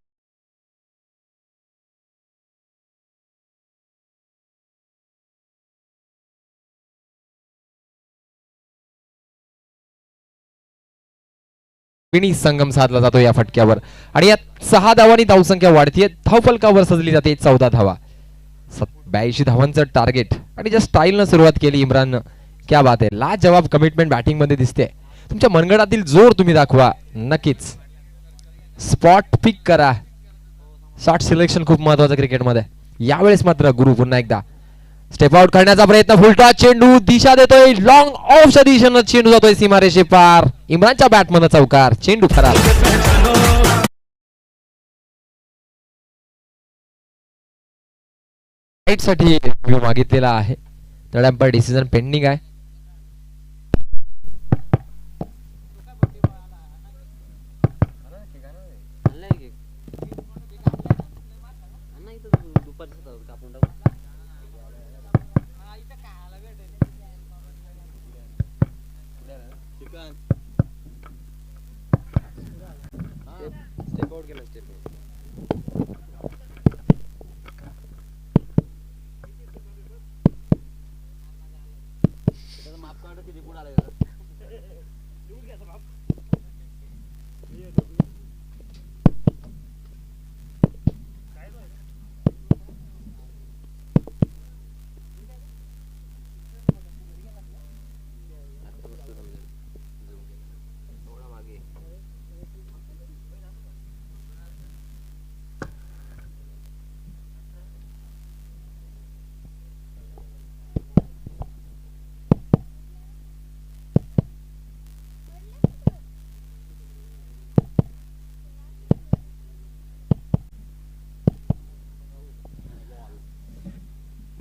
पिणी संगम साधला जातो या फटक्यावर आणि या 6 धावांनी धावसंख्या वाढतीये. धावफलकावर सजली जाते 14 धावा. 82 धावांचं टार्गेट आणि ज्या स्टाईलनं सुरुवात केली इम्राननं, क्या बात आहे. लाजवाब कमिटमेंट बॅटिंग मध्ये दिसते. तुमच्या मनगडातील जोर तुम्ही दाखवा. नक्कीच स्पॉट पिक करा. शॉट सिलेक्शन खूप महत्वाचं क्रिकेटमध्ये. यावेळेस मात्र गुरु पुन्हा एकदा स्टेप आउट करण्याचा प्रयत्न. फुलटॉस चेंडू, दिशा देतोय लॉंग ऑफच्या दिशेनं चेंडू जातोय सीमारेषे पार. इम्रानच्या बॅटमध्ये चौकार, चेंडू खराब. साठी रिव्ह्यू मागितलेला आहे, तर एम्पायर डिसिजन पेंडिंग आहे.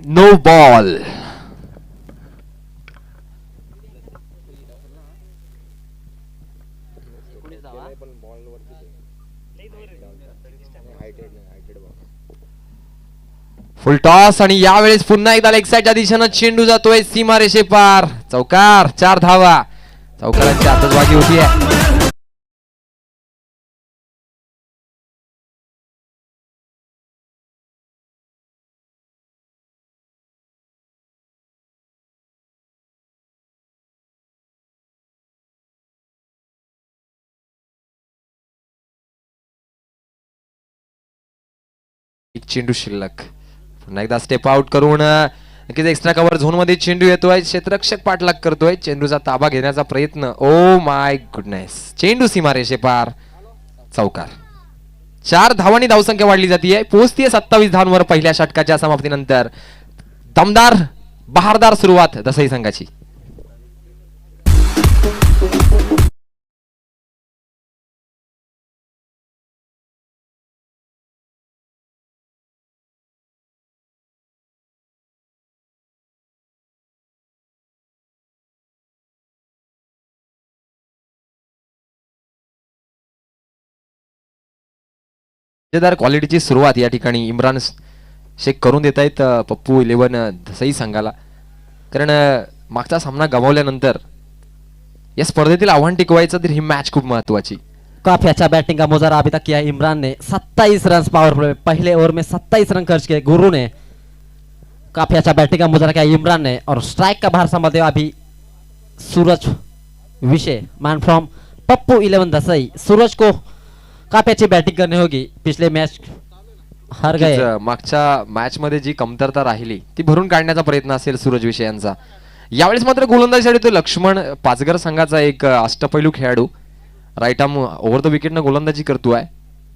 No ball. फुल टॉस आणि यावेळेस पुन्हा एकदा लेग साइडच्या दिशेनं चेंडू जातोय सीमारेषे पार. चौकार, 4 धावा. चौकारांची आतषबाजी होतीये. चेंडू शिल्लक. पुन्हा एकदा स्टेप आउट करून नक्कीच एक्स्ट्रा कव्हर झोन मध्ये चेंडू येतोय. क्षेत्ररक्षक पाठलाग करतोय. चेंडूचा ताबा घेण्याचा प्रयत्न. Oh my goodness. चेंडू सीमारेषे पार. चौकार. 4 धावांनी धावसंख्या वाढली जाते. पोहोचतीये 27 धावांवर पहिल्या षटकाच्या समाप्तीनंतर. दमदार बहारदार सुरुवात दसई संघाची. दर्जेदार क्वालिटीची सुरुवात या ठिकाणी इम्रान शेख करून देत आहेत पप्पू 11 दसई संघाला. कारण मागचा सामना गमावल्यानंतर या स्पर्धेतील आव्हान टिकवायचं तर ही मॅच खूप महत्वाची. काफी अच्छा बैटिंग का मुजाहरा अभी तक किया है इमरान ने. 27 रन पावर प्ले, पहले ओवर में 27 रन खर्च किए गुरु ने. काफी अच्छा बैटिंग का मुजाहरा किया इमरान ने और स्ट्राइक का भार संभालते हुए अभी सूरज विषय मैन फ्रॉम पप्पू 11 दसई. सूरज को काफी अच्छी बैटिंग करनी होगी. पिछले मैच हार गए. मागच्या मॅच मध्ये जी कमतरता राहिली ती भरून काढण्याचा प्रयत्न असेल सूरज विषयांचा. यावेळेस मात्र गोलंदाजीसाठी तो लक्ष्मण पाचघर संघाचा एक अष्टपैलू खेळाडू राईट आर्म ओव्हर द विकेटनं गोलंदाजी करतोय.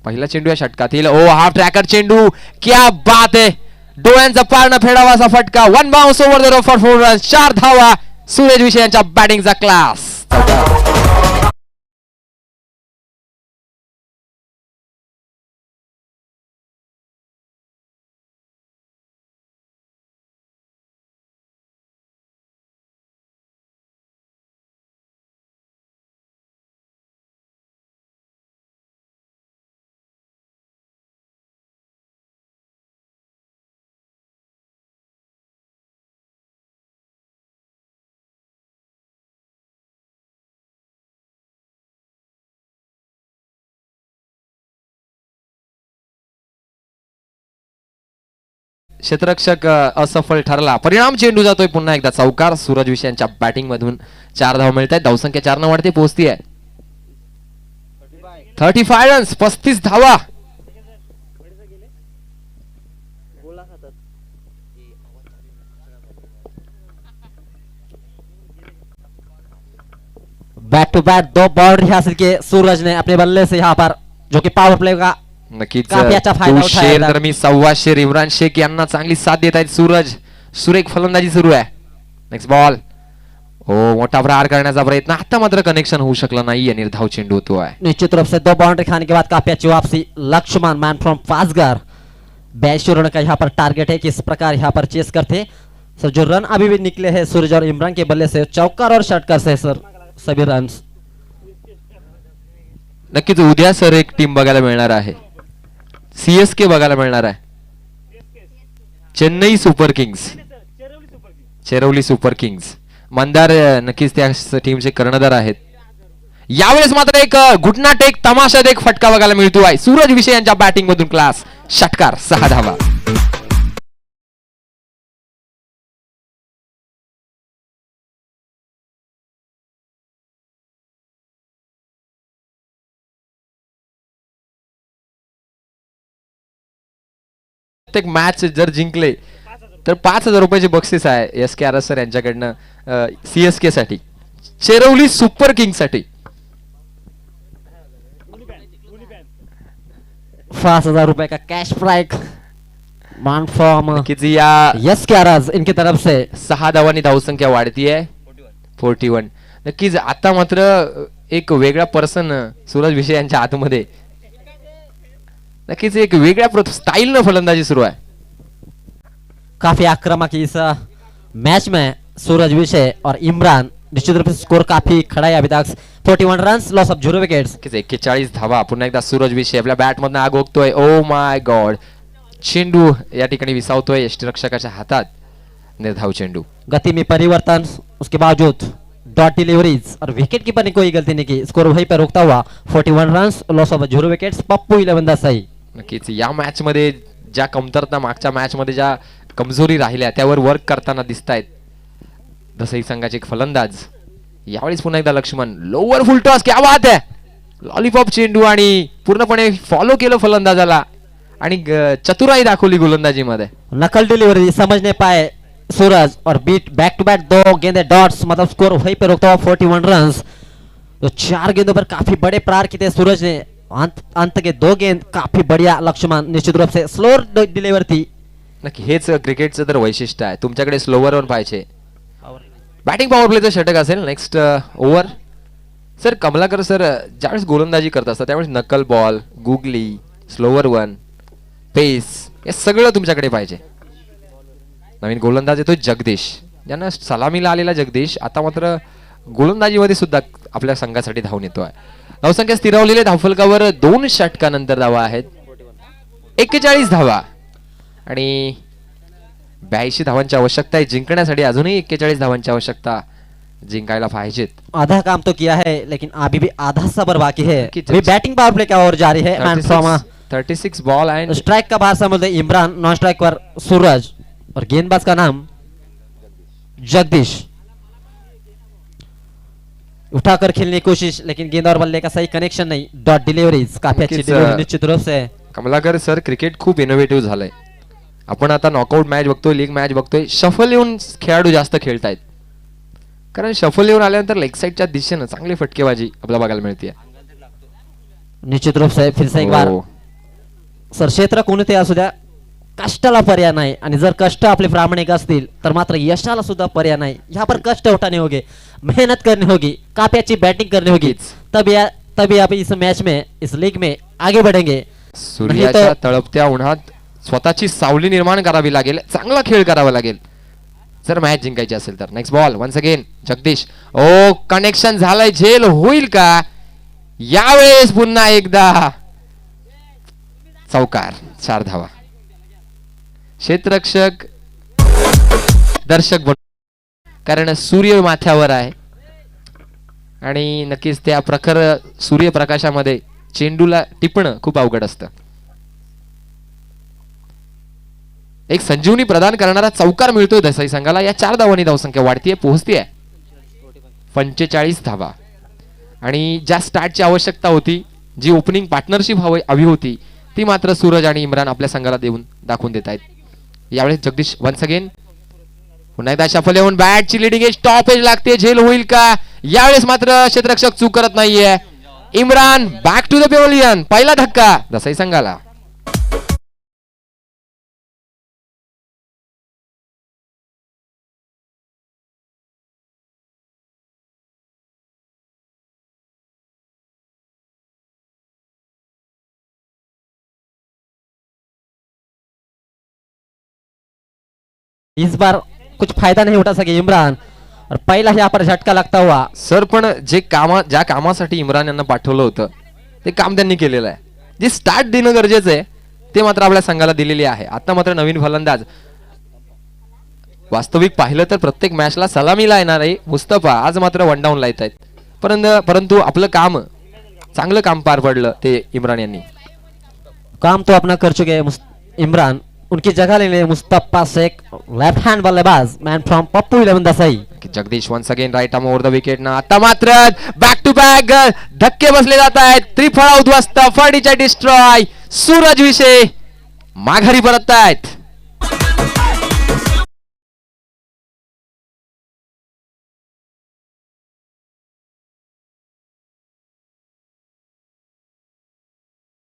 पहिला चेंडू या षटकात येईल. ओ हाफ ट्रॅकर चेंडू, क्या बात आहे. डोळ्यांचा पारणा फेडावा असा फटका. 1 bounce over the rough for 4 runs. 4 धावा. सूरज विषयांच्या बॅटिंगचा क्लास. क्षेत्ररक्षक असफल ठरला. परिणाम चेंडू जातोय पुन्हा एकदा चौकार. सूरज विषयांच्या बॅटिंग मधून 4 धावा मिळत आहेत. धावसंख्या 4 न वाढते पोहोचती आहे 35 रन्स. 35 धावा. बैक टू बैक 2 बाउंड्री हासिल किए सूरज ने अपने बल्ले से यहाँ पर, जो कि पावर प्ले का नक्कीच काफी अच्छा फायदा तू उठाया शेर था. तर मी 1.25 शेर. इम्रान शेख यांना चांगली साथ देत आहेत सूरज. सुरेख फलंदाजी सुरू आहे. Next ball. हो मोठा प्रहार करण्याचा प्रयत्न. आता मात्र कनेक्शन होऊ शकलं नाहीये. निर्धाव चेंडू होतोय. निश्चित रूप से 2 बाउंड्री खाने के बाद काफी अच्छी वापसी. लक्ष्मण मैन फ्रॉम पासगर 82 रन का यहाँ पर टारगेट है. किस प्रकार यहाँ पर चेस करते सर. जो रन अभी भी निकले हैं सूरज और इमरान के बल्ले से, चौकार और षटकर से सर सभी रन. नक्कीच उद्या सर एक टीम बघायला मिळणार आहे. सीएसके बघायला मिळणार आहे. Chennai super kings, Cherwali super kings. Mandar नक्कीच त्या टीमचे कर्णधार आहेत. यावेळेस मात्र एक घुटनाट एक तमाशात एक फटका बघायला मिळतोय. सूरज विषय यांच्या बॅटिंग मधून क्लास. षटकार. 6 धावा. प्रत्येक मॅच जर जिंकले तर 5,000 रुपयाचे बक्षीस आहे एस के आर एस सर यांच्याकडनं सीएसके साठी, चेरवली सुपर किंग साठी. 5,000 रुपए का कैश प्राइज मान फॉर्म नक्कीच या यस के आरज इनकी तरफ से. 6 धावांनी धावसंख्या वाढतीये 41. नक्कीच आता मात्र एक वेगळा पर्सन सूरज विषय यांच्या आतमध्ये. नक्कीच एक वेगळ्या स्टाईल न फलंदाजी सुरू आहे. काफी आक्रामक इस मैच में सूरज विषय और इमरान. निश्चित रूप से स्कोर काफी खड़ा है अभी तक. 41 रन्स, लॉस ऑफ 0 विकेट्स. 41 धावा. पुन्हा एकदा सूरज विषय आपल्या बॅट मधून आग ओकतोय. Oh my God. चेंडू या ठिकाणी विसावतोय यष्टिरक्षकाच्या हातात. निर्धाव चेंडू. गति में परिवर्तन, उसके बावजूद डॉट डिलीवरीज और विकेट कीपर ने कोई गलती नहीं की. स्कोर वहीं पर रोकता हुआ 41 runs, loss of 0 wickets. Pappu 11 Dasai. नक्कीच या मॅच मध्ये ज्या कमतरता मागच्या मॅच मध्ये ज्या कमजोरी राहिल्या त्यावर वर्क करताना दिसतायत दसई संघाचे एक फलंदाज. यावेळेस पुन्हा एकदा लक्ष्मण. लोअर फुल टॉस. क्या बात आहे. लॉलीपॉप चेंडू आणि पूर्णपणे फॉलो केलं फलंदाजाला आणि चतुराई दाखवली गोलंदाजी मध्ये. नकल डिलीवरी समझ नहीं पाए सूरज और बीट बैक टू बैक 2 गेंदे डॉट्स, मतलब स्कोर वहीं पे रोकता हुआ 41 रन्स. तो 4 गेंदों पर काफी बड़े प्रहार किए सूरज ने. अंत के 2 गेंद काफी बढ़िया. लक्ष्मण निश्चित रूप से स्लो डिलीवर थी नक्की हेच क्रिकेटचं तर वैशिष्ट्य आहे. तुमच्याकडे स्लोवर वन पाहिजे. बॅटिंग पॉवर प्लेचं षटक असेल. Next over. Sir Kamlakar sir ज्यावेळेस गोलंदाजी करत असतात त्यावेळेस knuckle ball, googly, slower one, pace हे सगळं तुमच्याकडे पाहिजे. नवीन गोलंदाज येतोय जगदीश, ज्यांना सलामीला आलेला जगदीश आता मात्र गोलंदाजीमध्ये सुद्धा आपल्या संघासाठी धावून येतोय. धावसंख्या स्थिरावलेल्या धावफलकावर 2 षटकानंतर धावा आहेत. 41 धावा आणि 82 धावांची आवश्यकता आहे जिंकण्यासाठी. अजूनही 41 धावांची आवश्यकता जिंकायला पाहिजेत. आधा काम तो किया है लेकिन अभी भी आधा सबर बाकी है. कि अभी बैटिंग पावर प्ले का ओवर जारी है. Man from 36 ball end strike का बाहर संभलते इमरान, नॉन स्ट्राइक पर सूरज और गेंदबाज का नाम जगदीश. उठाकर खेलने की कोशिश लेकिन गेंद और बल्ले का सही कनेक्शन नहीं. डॉट डिलीवरीज काफी अच्छी नक्कीच, डिलीवरी निश्चित रूप से. कमलाकर सर क्रिकेट खूप इनोव्हेटिव्ह झालंय. आपण आता नॉकआउट मॅच बघतोय, लीग मॅच बघतोय, शफल येऊन खेळाडू जास्त खेळतायत. कारण शफल येऊन आल्यानंतर लेग साईडच्या दिशेनं चांगली फटकेबाजी आपल्याला बघायला मिळते. निश्चित रूप से फिर से एक बार सर क्षेत्र कोणते असू द्या कष्टाला पर्याय नाही. आणि जर कष्ट आपले प्रामाणिक असतील तर मात्र यशाला सुद्धा पर्याय नाही. यहाँ पर कष्ट उठाने होंगे, मेहनत करनी होगी, काफी अच्छी बैटिंग करनी होगी. तभी आप इस मैच में, इस लीग में आगे बढ़ेंगे. सूर्याच्या तळपत्या उन्हात स्वतःची सावली निर्माण करावी लागेल, चांगला खेळ करावा लागेल जर मॅच जिंकायची असेल तर. Next ball once again Jagdish. ओ कनेक्शन झालंय, झेल होईल का यावेळेस? पुन्हा एकदा चौकार, 4 धावा. क्षेत्ररक्षक दर्शक बन, कारण सूर्य माथ्यावर आहे आणि नक्कीच त्या प्रखर सूर्यप्रकाशामध्ये चेंडूला टिपणं खूप अवघड असतं. एक संजीवनी प्रदान करणारा चौकार मिळतोय देसाई संघाला. या 4 धावांनी धावसंख्या वाढतीये, पोहोचतीये 45 धावा. आणि ज्या स्टार्टची आवश्यकता होती, जी ओपनिंग पार्टनरशिप हवी होती, ती मात्र सूरज आणि इम्रान आपल्या संघाला दाखवून देत आहेत. यावेळेस जगदीश वन्स अगेन पुन्हा एकदा शफल येऊन बॅटची लिडिंग एज, टॉप एज लागते, झेल होईल का? यावेळेस मात्र क्षेत्ररक्षक चूक करत नाहीये. Imran back to the pavilion. पहिला धक्का देसाई संघाला. इस बार कुछ फायदा नहीं उठा सके इमरान और पहला यहाँ पर झटका लगता हुआ. सर पण ज्या कामासाठी इम्रान यांना पाठवलं होतं ते काम त्यांनी केलेलं आहे. जे स्टार्ट देणं गरजेचं आहे ते मात्र आपल्या संघाला दिलेली आहे. आता मात्र नवीन फलंदाज, वास्तविक पाहिलं तर प्रत्येक मॅचला सलामीला येणारे मुस्तफा आज मात्र वन डाऊन लायत आहेत. परंतु आपलं काम, चांगलं काम पार पडलं ते इम्रान यांनी. काम तो अपना कर चुके इमरान. उनकी जगह लेने मुस्तफा शेख, लेफ्ट हैंड बल्लेबाज, man from Pappu 11 Dasai. Jagdish once again right arm over the wicket ना. आता मात्र बॅक टू बॅक धक्के बसले जात आहेत. त्रिफळा उद्ध्वस्त, फर्निचर डिस्ट्रॉय. सूरज विषय माघारी परत आहेत.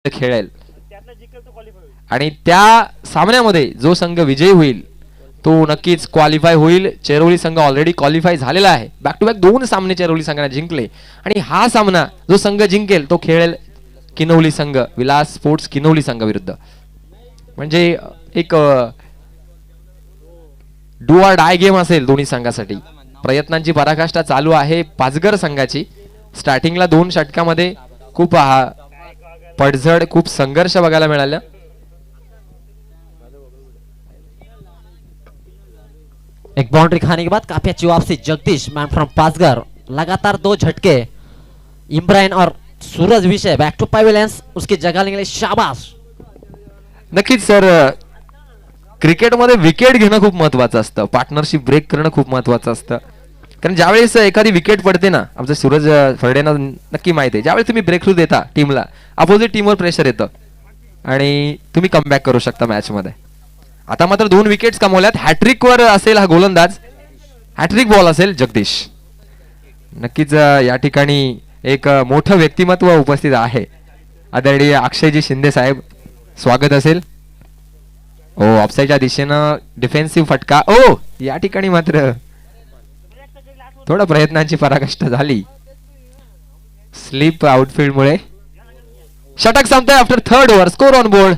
खेळेल आणि त्या सामन्यामध्ये जो संघ विजयी होईल तो नक्कीच क्वालिफाय होईल. चेरोली संघ ऑलरेडी क्वालिफाय झालेला आहे. बॅक टू बॅक 2 सामने चेरोली संघाने जिंकले आणि हा सामना जो संघ जिंकेल तो खेळेल किनवली संघ, विलास स्पोर्ट्स किनवली संघ विरुद्ध. म्हणजे एक डू ऑर डाय गेम असेल दोन्ही संघासाठी. प्रयत्नांची पराकाष्ठा चालू आहे पाचघर संघाची. स्टार्टिंगला 2 षटकामध्ये खूप पडझड, खूप संघर्ष बघायला मिळाला. एक बाउंड्री खाने के बाद काफी अच्छी वापसी जगदीश, मैन फ्रॉम पासगर. लगातार 2 झटके इमरान और सूरज विषय. बैक टू पेविलियंस, उसकी जगह लेंगे. शाबाश. नक्कीच सर, क्रिकेटमध्ये विकेट घेणं खूप महत्वाचं असतं. पार्टनरशिप ब्रेक करणं खूप महत्वाचं असतं. कारण ज्यावेळेस एखादी विकेट पडते ना, आमचं सूरज फर्डेना नक्की माहिती आहे, ज्यावेळेस तुम्ही ब्रेक थ्रू देता टीमला, अपोजिट टीमवर प्रेशर येतं आणि तुम्ही कमबॅक करू शकता मॅच मध्ये. आता मात्र 2 विकेट्स कमवल्यात. हॅट्रिक वर असेल हा गोलंदाज, हॅट्रिक बॉल असेल जगदीश. नक्कीच या ठिकाणी एक मोठं व्यक्तिमत्व उपस्थित आहे. आदरणीय अक्षयजी शिंदे साहेब, स्वागत असेल. हो ऑफसाईडच्या दिशेनं डिफेन्सिव्ह फटका. ओ या ठिकाणी मात्र थोडा प्रयत्नांची पराकाष्ठा झाली स्लिप आउटफील्ड मुळे. षटक संपतंय after third over. Score on board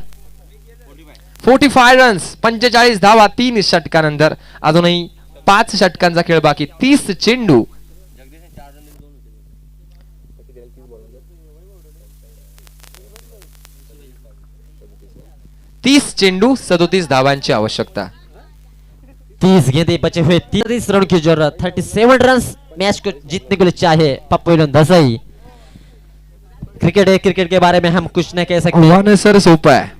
45 runs, 45 धावा 3 षटकानंतर. अजूनही 5 षटकांचा खेळ बाकी. 30 चेंडू. तीस चेंडू 37 धावांची आवश्यकता. 30 गेंदे बचे हुए, 30 रन की जरूरत. 37 रन मैच को जीतने के लिए चाहिए पप्पू धसाई. क्रिकेट है, क्रिकेट के बारे में हम कुछ नहीं कह सकते. आव्हान सर सोपं आहे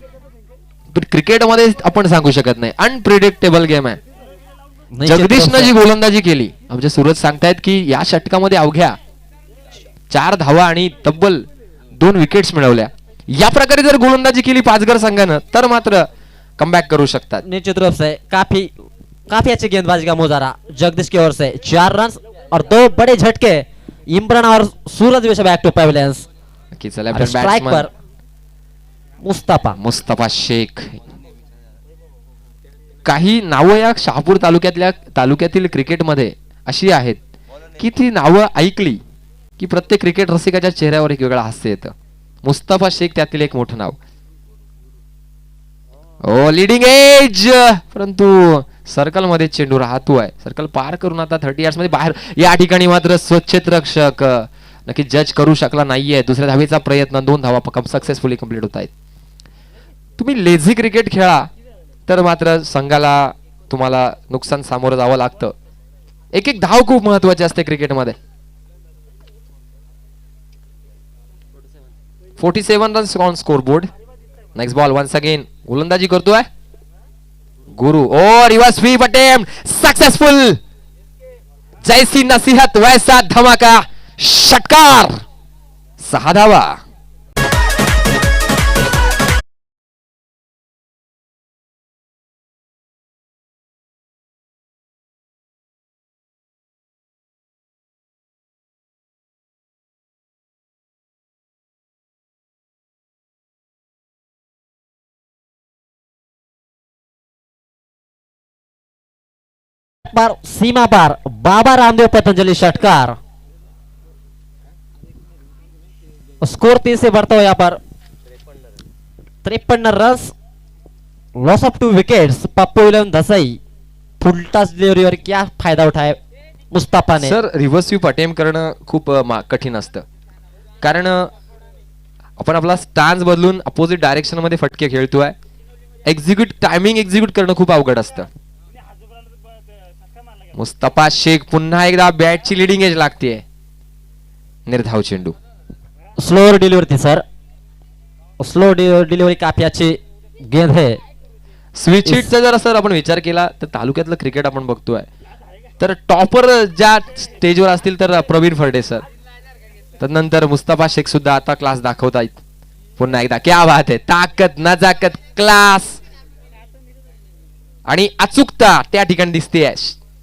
पण क्रिकेटमध्ये आपण सांगू शकत नाही. अनप्रिडिक्टेबल गेम आहे. जगदीशनं जी गोलंदाजी केली, आमचे सूरज सांगतायत की या षटकामध्ये अवघ्या 4 धावा आणि तब्बल 2 विकेट्स मिळवल्या. या प्रकारे जर गोलंदाजी केली पाचघर संघानं तर मात्र कमबॅक करू शकतात. निश्चित रूप से काफी अच्छी गेंदबाजी का मुजाहरा जगदीश की ओर से. 4 रन और 2 बड़े झटके. इमरान और सूरज विषय बैक टू पेविलियन्स. स्ट्राइक पर मुस्तफा शेख. काही नावं या शहापूर तालुक्यातील क्रिकेटमध्ये अशी आहेत की ती नावं ऐकली की प्रत्येक क्रिकेट रसिकाच्या चेहऱ्यावर एक वेगळा हास्य येतं. मुस्तफा शेख त्यातील एक मोठं नाव. ओ लिडिंग एज, परंतु सर्कल मध्ये चेंडू राहतो आहे. सर्कल पार करून आता 30 यार्ड्स मध्ये बाहेर. या ठिकाणी मात्र स्वच्छेत्रक्षक नक्की जज करू शकला नाहीये. दुसऱ्या धावेचा प्रयत्न. 2 धावा सक्सेसफुली कंप्लीट होत आहेत. तुम्ही लेझी क्रिकेट खेळा तर मात्र संघाला तुम्हाला नुकसान सामोरं जावं लागतं. एक एक धाव खूप महत्वाची असते क्रिकेटमध्ये. 47 runs on score board. Next ball once again. गोलंदाजी करतोय Guru. Oh reverse sweep attempt successful. जैसी नसीहत वैसा धमाका. षटकार. 6 धावा. पर सीमा पार बाबा रामदेव पतंजलि षटकार. स्कोर 3 से बढ़ता हुआ यहाँ पर 53 run. Loss of 2 wickets. Pappu Dhasai full toss डिलिव्हरीवर क्या फायदा उठाय मुस्तफाने. सर रिव्हर्स स्वीप अटेम्प्ट करणं खूप कठीण असतं कारण आपण आपला स्टान्स बदलून अपोजिट डायरेक्शन मध्ये फटके खेळतोय. टायमिंग एक्झिक्यूट करणं खूप अवघड असतं. मुस्तफा शेख पुन्हा एकदा बॅटची लिडिंग एज लागते. निर्धाव चेंडू. स्लो डिलीवरी थी सर. स्लो डिलीवरी काफी अच्छी गेंद है. स्विच हिटचा जर सर आपण विचार केला तर तालुक्यातलं क्रिकेट आपण बघतोय तर टॉपर ज्या स्टेजवर असतील तर प्रवीण फर्डे सर. त्यानंतर मुस्तफा शेख सुद्धा आता क्लास दाखवतायत. पुन्हा एकदा क्या बात आहे. ताकद नजाकत क्लास आणि अचूकता त्या ठिकाणी दिसते.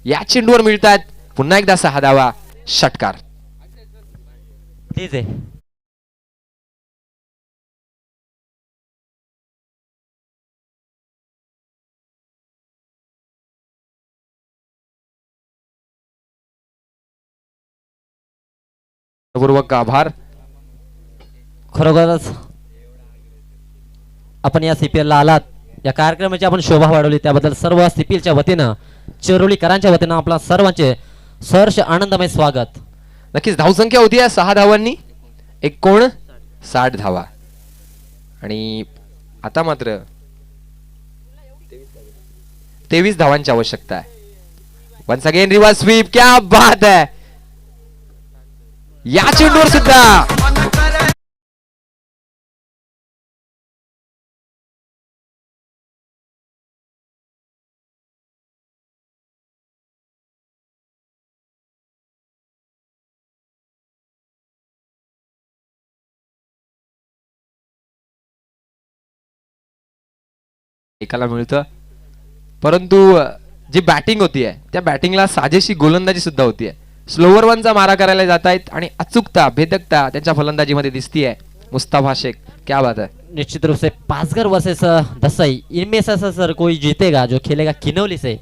या चेंडूवर मिळतात पुन्हा एकदा 6 धावा. षटकार. ठीक आहे. पूर्वक आभार. खरोखरच आपण या CPL ला आलात. या कार्यक्रमाची आपण शोभा वाढवली त्याबद्दल सर्व CPL च्या वतीनं चिरोलीकरांच्या वतीनं आपला सर्वांचे सहर्ष आनंदमय स्वागत. नक्कीच धावसंख्या होती 6 धावांनी. एक कोण 60 धावा आणि आता मात्र 23 धावांची आवश्यकता आहे. Once again reverse sweep. क्या बात आहे. या चेंडूवर सुद्धा एकाला मिळतं परंतु जी बॅटिंग होतीये त्या बॅटिंगला साजेशी गोलंदाजी सुद्धा होतीये. स्लोवर वनचा मारा करायला जात आहेत आणि अचूकता भेदकता त्यांच्या फलंदाजीमध्ये दिसतीये. मुस्तफा शेख, क्या बात है. निश्चित रूप से पासगर वर्सेस दसई, इनमें से सर कोई जीतेगा जो खेलेगा किनौली से.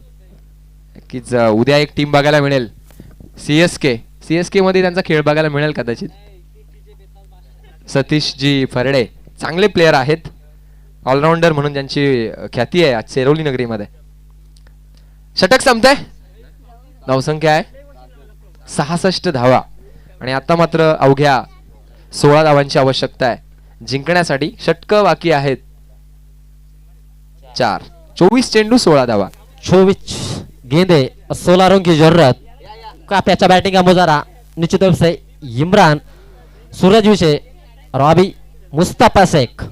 नक्कीच उद्या एक टीम बघायला मिळेल. सीएसके मध्ये त्यांचा खेळ बघायला मिळेल कदाचित. सतीशजी फरडे चांगले प्लेयर आहेत, ऑलराऊंडर म्हणून ज्यांची ख्याती आहे आज सेरोली नगरीमध्ये. षटक संपतंय, धावसंख्या आहे 66 धावा आणि आता मात्र अवघ्या 16 धावांची आवश्यकता आहे जिंकण्यासाठी. षटकं बाकी आहेत 4. 24 चेंडू 16 धावा. 24 गेंदे 16 रन की जरूरत. काप्याचा बैटिंग का मुजारा. निश्चित रूप से इमरान, सूरज विषय, रॉबी, मुस्तफा शेख.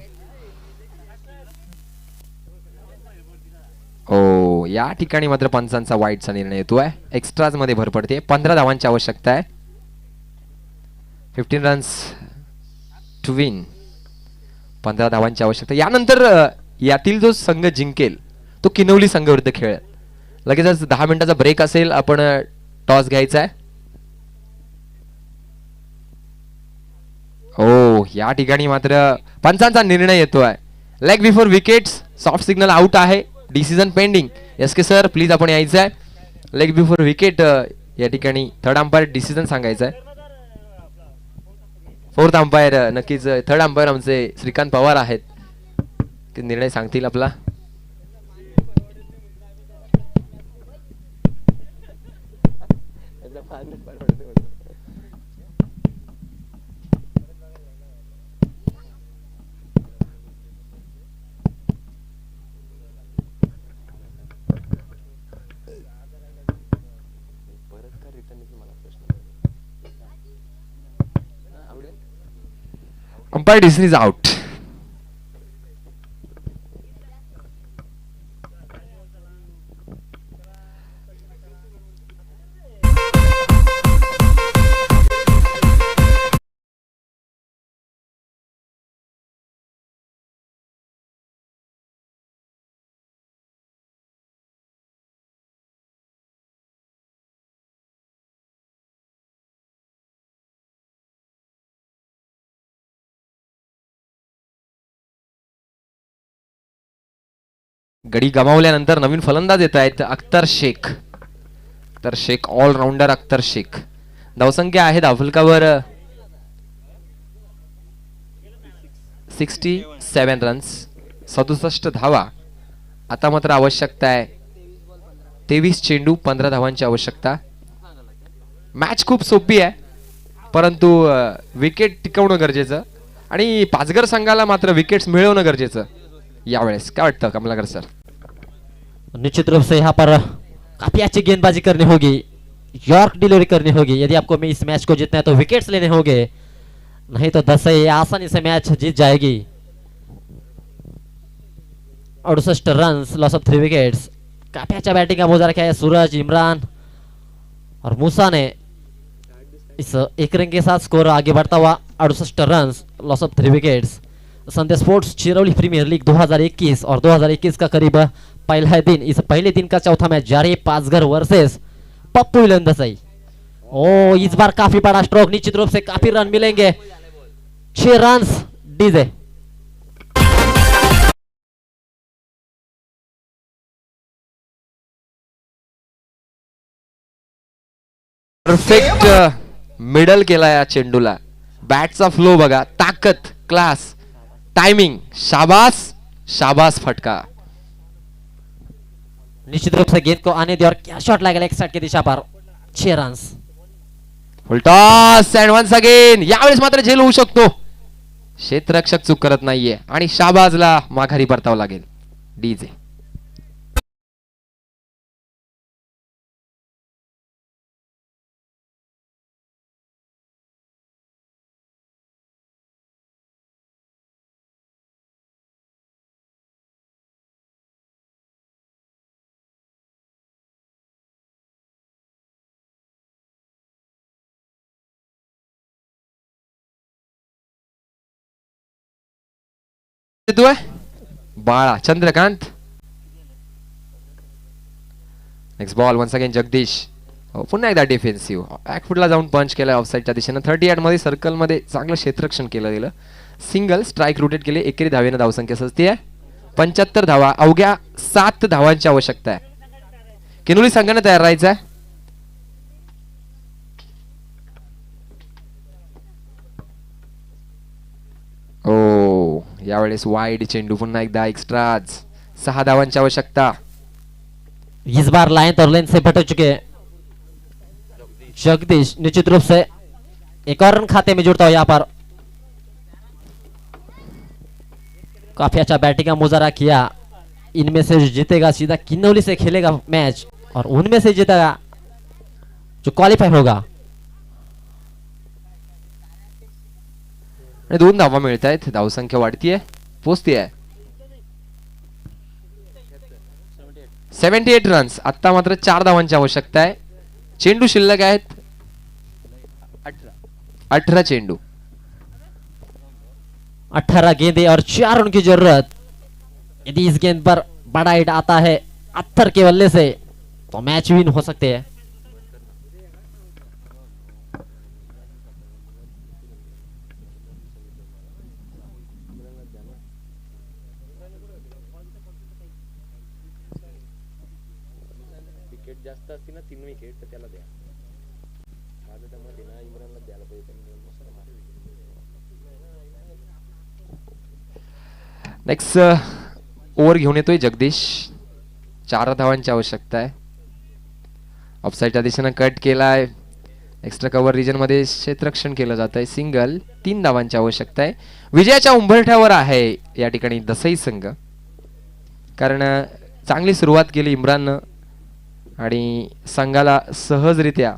हो, या ठिकाणी मात्र पंचांचा वाईटचा निर्णय येतोय. एक्स्ट्राज मध्ये भर पडते. 15 धावांची आवश्यकता आहे. 15 रन्स टू विन. 15 धावांची आवश्यकता. यानंतर यातील जो संघ जिंकेल तो किनवली संघ विरुद्ध खेळेल. लगेचच 10 मिनिटाचा ब्रेक असेल. आपण टॉस घ्यायचा आहे. हो, या ठिकाणी मात्र पंचांचा निर्णय येतोय. Leg before wickets, soft signal out आहे. Decision pending. S K sir please आपण यायचं आहे. लेग बिफोर विकेट या ठिकाणी थर्ड अंपायर डिसिजन सांगायचं आहे. फोर्थ अंपायर नक्कीच थर्ड अंपायर आमचे श्रीकांत पवार आहेत, ते निर्णय सांगतील आपला. Umpire decision is out. गडी गमावल्यानंतर नवीन फलंदाज येत आहेत. अख्तर शेख. ऑलराऊंडर अख्तर शेख. धावसंख्या आहे धावफलकावर 67 रन्स, 67 धावा. आता मात्र आवश्यकता आहे 23 चेंडू 15 धावांची आवश्यकता. मॅच खूप सोपी आहे, परंतु विकेट टिकवणं गरजेचं आणि पाचघर संघाला मात्र विकेट्स मिळवणं गरजेचं यावेळेस. काय वाटतं कमलाकर सर? निश्चित रूप से यहाँ पर काफी अच्छी गेंदबाजी करनी होगी, यॉर्क डिलीवरी करनी होगी यदि आपको इस मैच को जीतना है तो विकेट्स लेने होंगे, नहीं तो 10 से आसानी से मैच जीत जाएगी. 68 रन्स, लॉस ऑफ 3 विकेट्स. काफी अच्छा बैटिंग का मुजाहरा किया है सूरज, इमरान और मूसा ने. इस एक रन के साथ स्कोर आगे बढ़ता हुआ 68 runs, loss of 3 wickets. Sandhya sports Chirauli premier league 2021 और 2021 का करीब पहला दिन. इस पहले दिन का चौथा मैच जारी, पासघर वर्सेस पप्पू इलंदसई. ओ इस बार काफी बड़ा स्ट्रोक, निश्चित रूप से काफी रन मिलेंगे. 6 रन्स डीजे. परफेक्ट मिडल केला या चेंडूला. बॅटचा फ्लो बघा, ताकद, क्लास, टाइमिंग. शाबास फटका. निश्चित रूप से गेंद को आने दिया और क्या शॉट लगेगा एक साइड की दिशा पर. 6 runs. Full toss and once again. यावेळेस मात्र झेल होऊ शकतो. क्षेत्ररक्षक चूक करत नाहीये आणि शाबाजला माघारी परतावं लागेल. DJ. Bala Chandrakant. Next ball once again Jagdish. पुन्हा एकदा डिफेन्सिव्ह बॅकफुटला जाऊन पंच केलाय ऑफसाईडच्या दिशेनं. 38 मध्ये सर्कल मध्ये चांगलं क्षेत्ररक्षण केलं गेलं सिंगल स्ट्राईक रोटेट केले, एकेरी धावेनं धावसंख्या सजती आहे 75 धावा. अवघ्या 7 धावांची आवश्यकता आहे. किनोली संघाने तयार राहायचं आहे. ओ यावेळेस वाईड चेंडू, पुन्हा एकदा एक्स्ट्राज. 6 धावांची आवश्यकता. इस बार लाइन और लेन से भटक चुके हैं जगदीश. निश्चित रूप से एक और रन खाते में जुड़ता हो यहाँ पर. काफी अच्छा बैटिंग का मुजाहरा किया. इनमें से जो जीतेगा सीधा किन्नौली से खेलेगा मैच और उनमें से जीतेगा जो क्वालिफाई होगा. आणि 2 धावा मिळत आहेत. धावसंख्या वाढतीये, पोचतीये 78 रन्स. आता मात्र 4 धावांची आवश्यकता आहे. चेंडू शिल्लक आहेत 18 चेंडू. 18 गेंदे और 4 रन की जरूरत. यदि इस गेंद पर बड़ा हिट आता है अत्तर के बल्ले से तो मैच विन हो सकते हैं. नेक्स्ट ओव्हर घेऊन येतोय जगदीश. 4 धावांची आवश्यकता आहे. ऑफसाईडच्या दिशेनं कट केलाय. एक्स्ट्रा कव्हर रिजन मध्ये क्षेत्ररक्षण केलं जात आहे. सिंगल. 3 धावांची आवश्यकता आहे. विजयाच्या उंबरठ्यावर आहे या ठिकाणी दसई संघ, कारण चांगली सुरुवात केली इम्राननं आणि संघाला सहजरित्या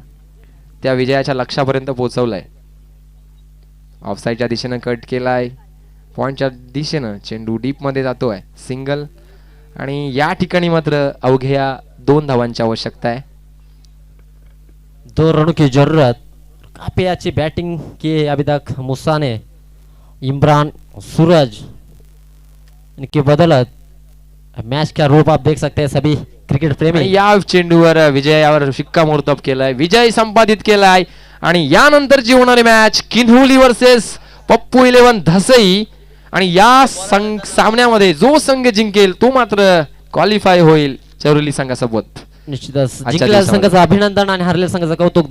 त्या विजयाच्या लक्ष्यापर्यंत पोहोचवलंय. ऑफसाईडच्या दिशेनं कट केलाय. पॉइंटच्या दिशेनं चेंडू डीप मध्ये जातोय. सिंगल. आणि या ठिकाणी मात्र अवघ्या 2 धावांची आवश्यकता आहे. 2 रनों की जरूरत. काफी अच्छी बैटिंग की अभी तक मूसा ने. इमरान, सूरज, इनकी बदौलत मैच का रूप आप देख सकते हैं सभी क्रिकेट प्रेमी. आणि या चेंडूवर विजयावर शिक्कामोर्तब केलाय, विजय संपादित केलाय. आणि यानंतर जी होणारी मॅच किन्होली वर्सेस पप्पू 11 धसई. आणि या सामन्यामध्ये जो संघ जिंकेल तो मात्र क्वालिफाय होईल चौरली संघासोबत. निश्चितच आजच्या जिंकलेल्या दिवसामध्ये. संघाचं अभिनंदन आणि हरलेल्या संघाचं कौतुक.